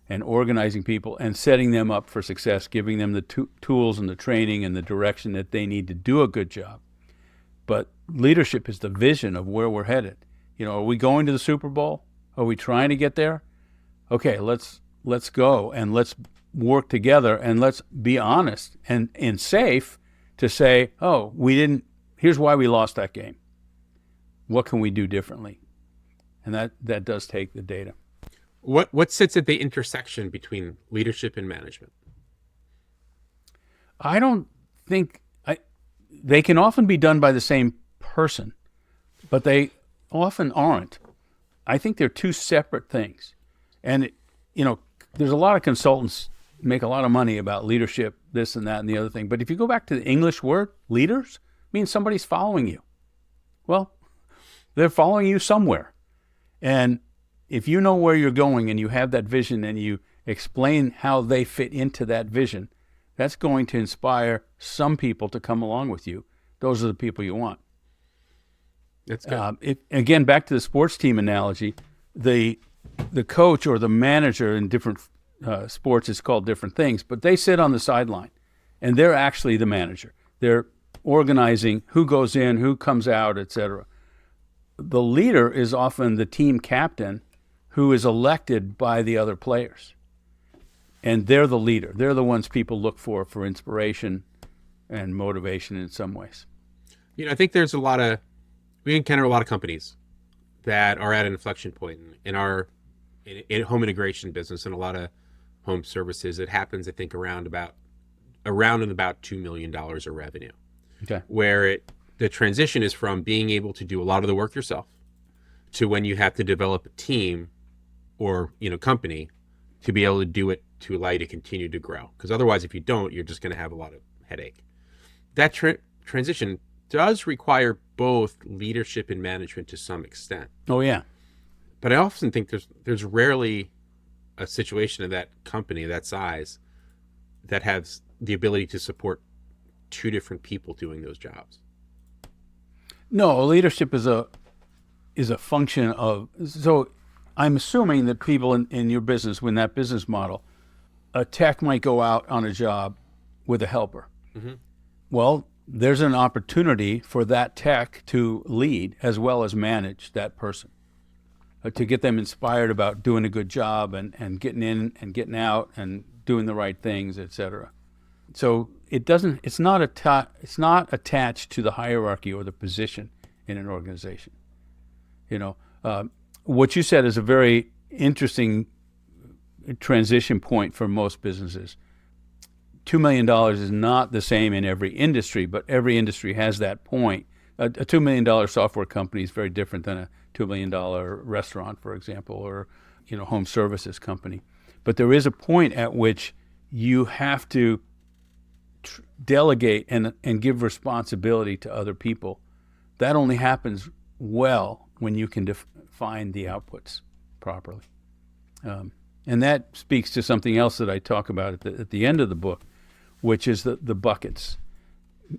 and organizing people and setting them up for success, giving them the tools and the training and the direction that they need to do a good job. But leadership is the vision of where we're headed. Are we going to the Super Bowl? Are we trying to get there? Okay, let's go and let's work together and let's be honest and safe to say, oh, here's why we lost that game. What can we do differently? And that does take the data. What sits at the intersection between leadership and management? I don't think they can often be done by the same person, but they often aren't. I think they're two separate things. And there's a lot of consultants make a lot of money about leadership, this and that and the other thing. But if you go back to the English word, leaders, means somebody's following you. Well, they're following you somewhere. And if you know where you're going and you have that vision and you explain how they fit into that vision, that's going to inspire some people to come along with you. Those are the people you want. That's good. Again, back to the sports team analogy, the coach or the manager in different sports is called different things, but they sit on the sideline, and they're actually the manager. They're organizing who goes in, who comes out, etc. The leader is often the team captain who is elected by the other players. And they're the leader. They're the ones people look for inspiration and motivation in some ways. I think we encounter a lot of companies that are at an inflection point in our home integration business and a lot of home services. It happens, I think, around about $2 million of revenue. Okay. Where the transition is from being able to do a lot of the work yourself to when you have to develop a team or company to be able to do it to allow you to continue to grow. Because otherwise, if you don't, you're just going to have a lot of headache. That transition does require both leadership and management to some extent. Oh, yeah. But I often think there's rarely a situation of that company, that size, that has the ability to support two different people doing those jobs. No, leadership is a function of, so I'm assuming that people in your business, when that business model, a tech might go out on a job with a helper. Mm-hmm. Well, there's an opportunity for that tech to lead as well as manage that person, to get them inspired about doing a good job and getting in and getting out and doing the right things, etc. So it's not attached to the hierarchy or the position in an organization. What you said is a very interesting transition point for most businesses. $2 million is not the same in every industry, but every industry has that point. A $2 million software company is very different than a $2 million restaurant, for example, or home services company. But there is a point at which you have to delegate and give responsibility to other people. That only happens well when you can define the outputs properly. And that speaks to something else that I talk about at the end of the book, which is the buckets.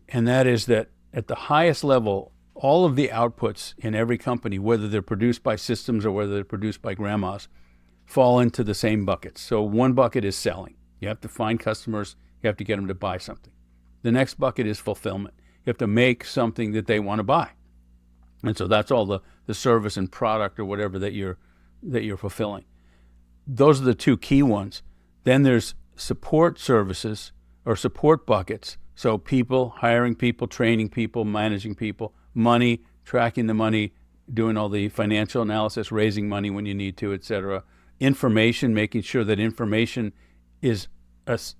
And that is that at the highest level, all of the outputs in every company, whether they're produced by systems or whether they're produced by grandmas, fall into the same buckets. So one bucket is selling. You have to find customers. You have to get them to buy something. The next bucket is fulfillment. You have to make something that they want to buy. And so that's all the service and product or whatever that you're fulfilling. Those are the two key ones. Then there's support services or support buckets. So people, hiring people, training people, managing people, money, tracking the money, doing all the financial analysis, raising money when you need to, et cetera. Information, making sure that information is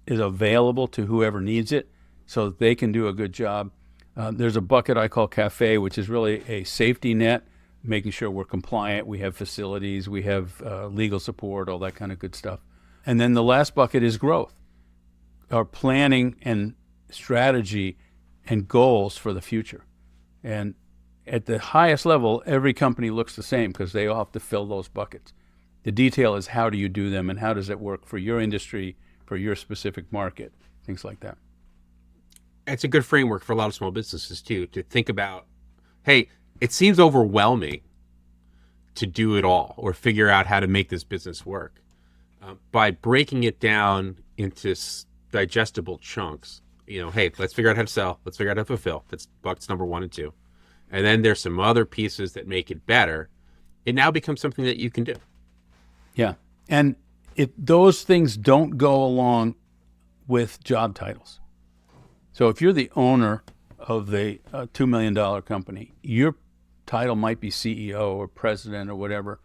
available to whoever needs it so that they can do a good job. There's a bucket I call CAFE, which is really a safety net, making sure we're compliant, we have facilities, we have legal support, all that kind of good stuff. And then the last bucket is growth, our planning and strategy and goals for the future. And at the highest level, every company looks the same because they all have to fill those buckets. The detail is how do you do them and how does it work for your industry, for your specific market, things like that. It's a good framework for a lot of small businesses too, to think about, hey, it seems overwhelming to do it all or figure out how to make this business work. By breaking it down into digestible chunks, hey, let's figure out how to sell, let's figure out how to fulfill. That's buckets number 1 and 2. And then there's some other pieces that make it better. It now becomes something that you can do. Yeah. And those things don't go along with job titles. So if you're the owner of the $2 million company, your title might be CEO or president or whatever.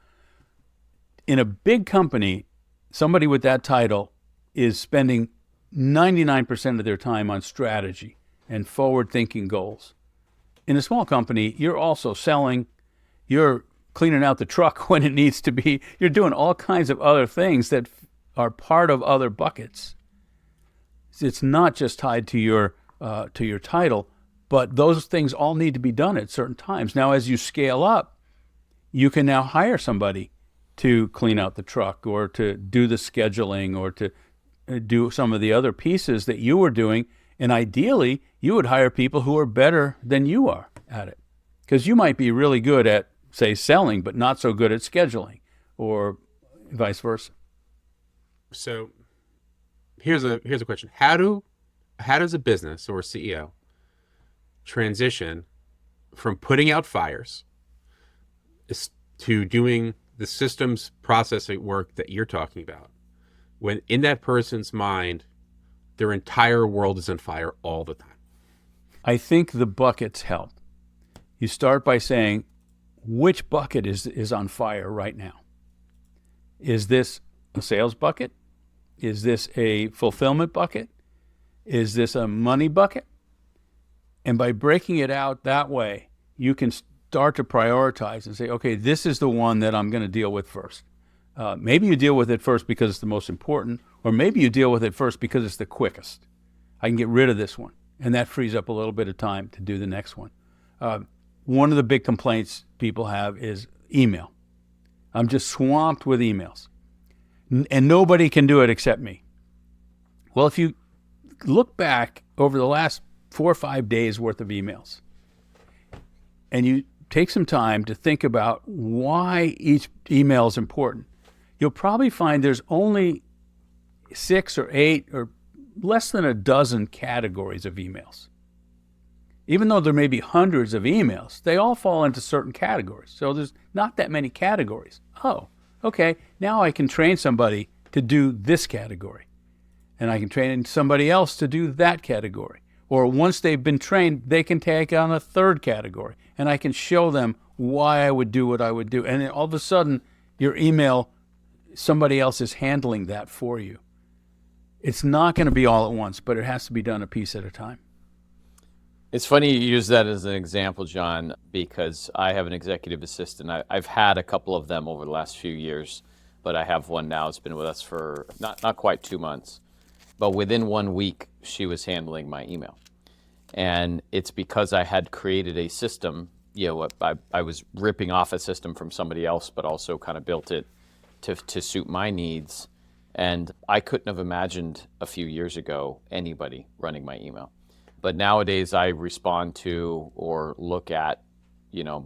In a big company, somebody with that title is spending 99% of their time on strategy and forward-thinking goals. In a small company, you're also selling, you're cleaning out the truck when it needs to be, you're doing all kinds of other things that are part of other buckets. It's not just tied to your title, but those things all need to be done at certain times. Now, as you scale up, you can now hire somebody to clean out the truck or to do the scheduling or to do some of the other pieces that you were doing. And ideally, you would hire people who are better than you are at it. Because you might be really good at, say, selling, but not so good at scheduling, or vice versa. So here's a question. How does a business or a CEO transition from putting out fires to doing the systems processing work that you're talking about, when in that person's mind, their entire world is on fire all the time? I think the buckets help. You start by saying, which bucket is on fire right now? Is this a sales bucket? Is this a fulfillment bucket? Is this a money bucket? And by breaking it out that way, you can start to prioritize and say, okay, this is the one that I'm going to deal with first. Maybe you deal with it first because it's the most important, or maybe you deal with it first because it's the quickest. I can get rid of this one, and that frees up a little bit of time to do the next one. One of the big complaints people have is email. I'm just swamped with emails, and nobody can do it except me. Well, if you look back over the last 4 or 5 days worth of emails, and you take some time to think about why each email is important, you'll probably find there's only 6 or 8 or less than a dozen categories of emails. Even though there may be hundreds of emails, they all fall into certain categories. So there's not that many categories. Oh, okay, now I can train somebody to do this category. And I can train somebody else to do that category. Or once they've been trained, they can take on a third category. And I can show them why I would do what I would do. And then all of a sudden, your email, somebody else is handling that for you. It's not going to be all at once, but it has to be done a piece at a time. It's funny you use that as an example, John, because I have an executive assistant. I've had a couple of them over the last few years, but I have one now. It's been with us for not quite 2 months. But within 1 week, she was handling my email. And it's because I had created a system. I was ripping off a system from somebody else, but also kind of built it to suit my needs. And I couldn't have imagined a few years ago anybody running my email. But nowadays I respond to or look at,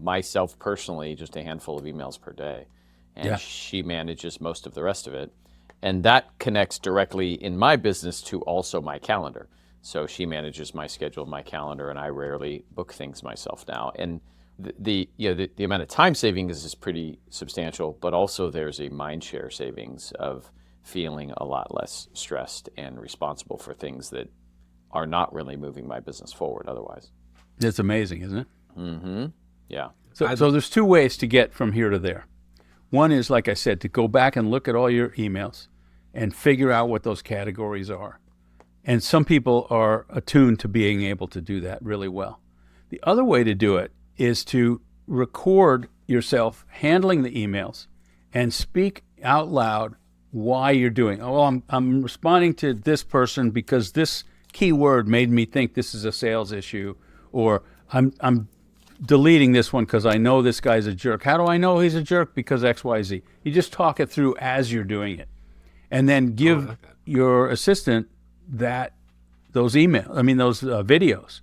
myself personally, just a handful of emails per day. And She manages most of the rest of it. And that connects directly in my business to also my calendar. So she manages my schedule, my calendar, and I rarely book things myself now. And the amount of time savings is pretty substantial, but also there's a mind share savings of feeling a lot less stressed and responsible for things that are not really moving my business forward otherwise. It's amazing, isn't it? Mm-hmm. Yeah. So there's 2 ways to get from here to there. One is, like I said, to go back and look at all your emails and figure out what those categories are. And some people are attuned to being able to do that really well. The other way to do it is to record yourself handling the emails and speak out loud why you're doing. Oh, well, I'm responding to this person because this keyword made me think this is a sales issue, or I'm deleting this one because I know this guy's a jerk. How do I know he's a jerk? Because X, Y, Z. You just talk it through as you're doing it, and then give your assistant those videos.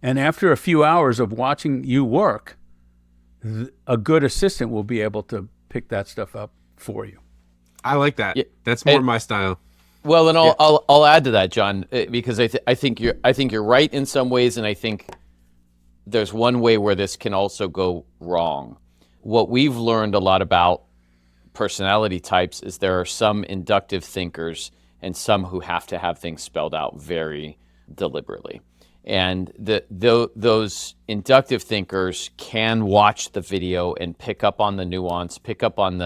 And after a few hours of watching you work, a good assistant will be able to pick that stuff up for you. I like that. Yeah. That's more my style. Well, and I'll add to that, John, because I think you're right in some ways, and I think there's one way where this can also go wrong. What we've learned a lot about personality types is there are some inductive thinkers and some who have to have things spelled out very deliberately. And those inductive thinkers can watch the video and pick up on the nuance, pick up on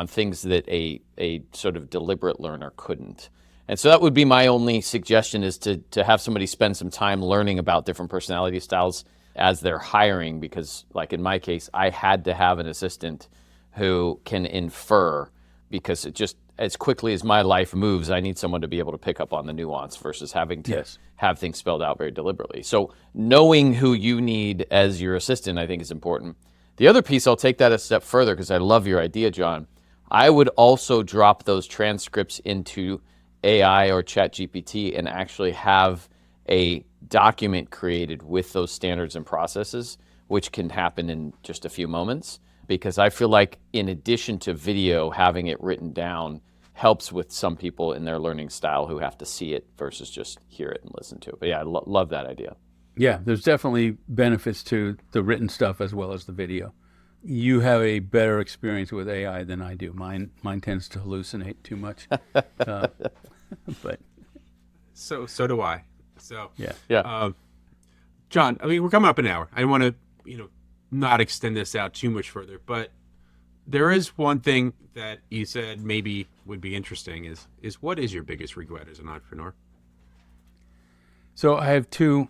things that a sort of deliberate learner couldn't. And so that would be my only suggestion, is to have somebody spend some time learning about different personality styles as they're hiring, because like in my case, I had to have an assistant who can infer, because as quickly as my life moves, I need someone to be able to pick up on the nuance versus having to Yes. have things spelled out very deliberately. So knowing who you need as your assistant, I think, is important. The other piece, I'll take that a step further because I love your idea, John. I would also drop those transcripts into AI or ChatGPT and actually have a document created with those standards and processes, which can happen in just a few moments. Because I feel like in addition to video, having it written down helps with some people in their learning style who have to see it versus just hear it and listen to it. But yeah, I love that idea. Yeah, there's definitely benefits to the written stuff as well as the video. You have a better experience with AI than I do. Mine tends to hallucinate too much. But So do I. So Yeah. John, I mean, we're coming up an hour. I want to, not extend this out too much further, but there is one thing that you said maybe would be interesting is what is your biggest regret as an entrepreneur? so I have two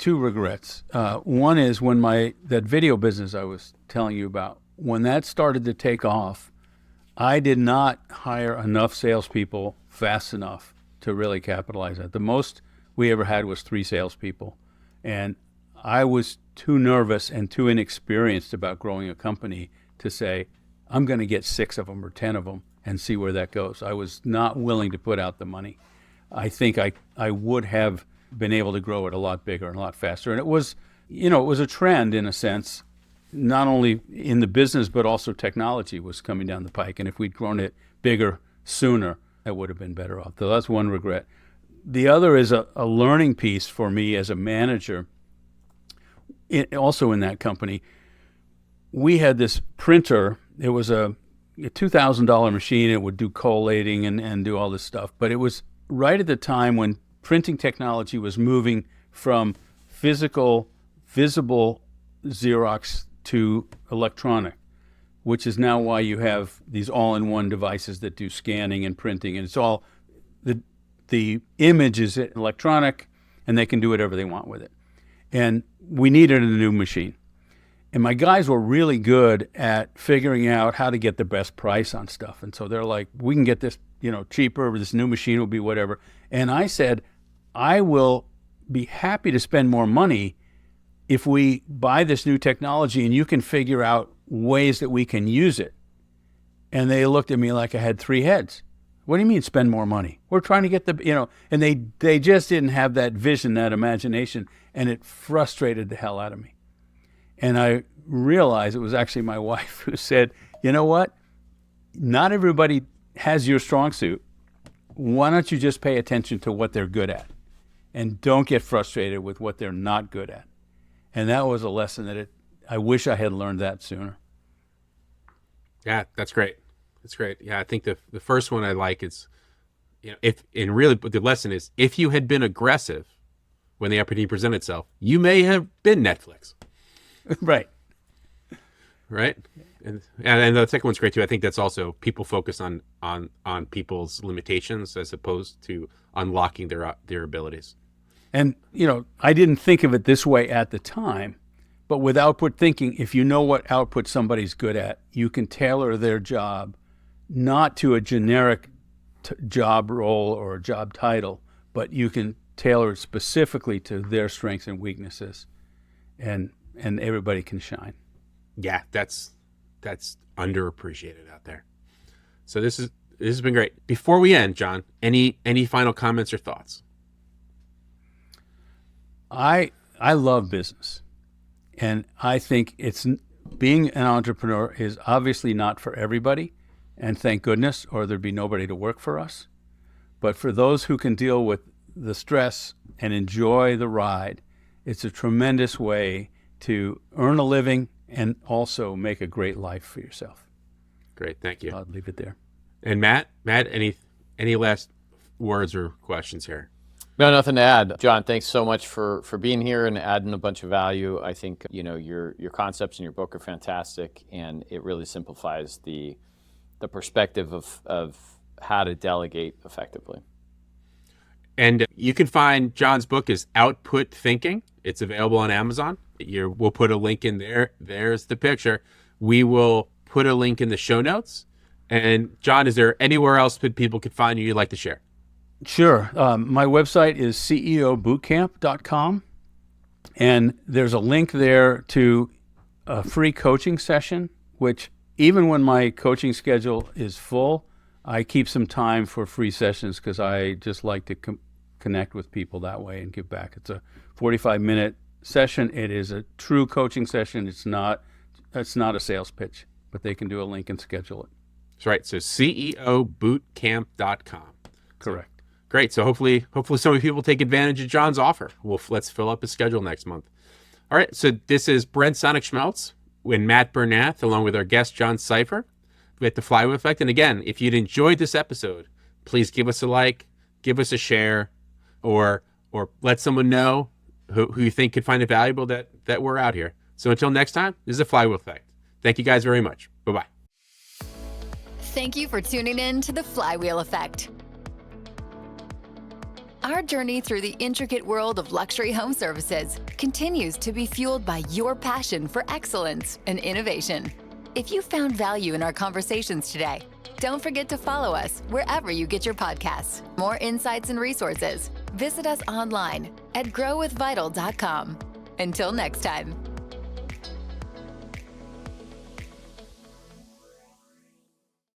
regrets. One is when that video business I was telling you about, when that started to take off, I did not hire enough salespeople fast enough to really capitalize on it. The most we ever had was 3 salespeople, and I was too nervous and too inexperienced about growing a company to say, I'm going to get 6 of them or 10 of them and see where that goes. I was not willing to put out the money. I think I would have been able to grow it a lot bigger and a lot faster. And it was a trend in a sense, not only in the business, but also technology was coming down the pike. And if we'd grown it bigger sooner, that would have been better off. So that's one regret. The other is a learning piece for me as a manager. Also in that company, we had this printer. It was a $2,000 machine. It would do collating and do all this stuff. But it was right at the time when printing technology was moving from physical, visible Xerox to electronic, which is now why you have these all-in-one devices that do scanning and printing. And it's all, the image is electronic, and they can do whatever they want with it. And we needed a new machine. And my guys were really good at figuring out how to get the best price on stuff. And so they're like, we can get this, cheaper, this new machine will be whatever. And I said, I will be happy to spend more money if we buy this new technology and you can figure out ways that we can use it. And they looked at me like I had 3 heads. What do you mean spend more money? We're trying to get and they just didn't have that vision, that imagination, and it frustrated the hell out of me. And I realized it was actually my wife who said, you know what? Not everybody has your strong suit. Why don't you just pay attention to what they're good at and don't get frustrated with what they're not good at? And that was a lesson that I wish I had learned that sooner. Yeah, that's great. That's great. Yeah, I think the first one I like is, but the lesson is, if you had been aggressive when the opportunity presented itself, you may have been Netflix. Right. Right. And the second one's great too. I think that's also people focus on people's limitations as opposed to unlocking their abilities. And, I didn't think of it this way at the time, but with output thinking, if you know what output somebody's good at, you can tailor their job not to a generic job role or job title, but you can tailor it specifically to their strengths and weaknesses, and everybody can shine. Yeah, that's underappreciated out there. So this has been great. Before we end, John, any final comments or thoughts? I love business, and I think being an entrepreneur is obviously not for everybody, and thank goodness, or there'd be nobody to work for us. But for those who can deal with the stress and enjoy the ride, it's a tremendous way to earn a living and also make a great life for yourself. Great, thank you. I'll leave it there. And Matt, any last words or questions here? No, nothing to add. John, thanks so much for being here and adding a bunch of value. I think, your concepts in your book are fantastic, and it really simplifies the perspective of how to delegate effectively. And you can find John's book is Output Thinking. It's available on Amazon. We'll put a link in there. There's the picture. We will put a link in the show notes. And John, is there anywhere else that people could find you you'd like to share? Sure. My website is ceobootcamp.com, and there's a link there to a free coaching session, which even when my coaching schedule is full, I keep some time for free sessions because I just like to connect with people that way and give back. It's a 45-minute session. It is a true coaching session. It's not a sales pitch, but they can do a link and schedule it. That's right. So ceobootcamp.com. Correct. Great. So hopefully so many people take advantage of John's offer. Let's fill up his schedule next month. All right. So this is Brent Sonnek-Schmelz and Matt Bernath, along with our guest, John Seiffer, with the Flywheel Effect. And again, if you'd enjoyed this episode, please give us a like, give us a share, or let someone know who you think could find it valuable that we're out here. So until next time, this is the Flywheel Effect. Thank you guys very much. Bye-bye. Thank you for tuning in to the Flywheel Effect. Our journey through the intricate world of luxury home services continues to be fueled by your passion for excellence and innovation. If you found value in our conversations today, don't forget to follow us wherever you get your podcasts. More insights and resources, visit us online at growwithvital.com. Until next time.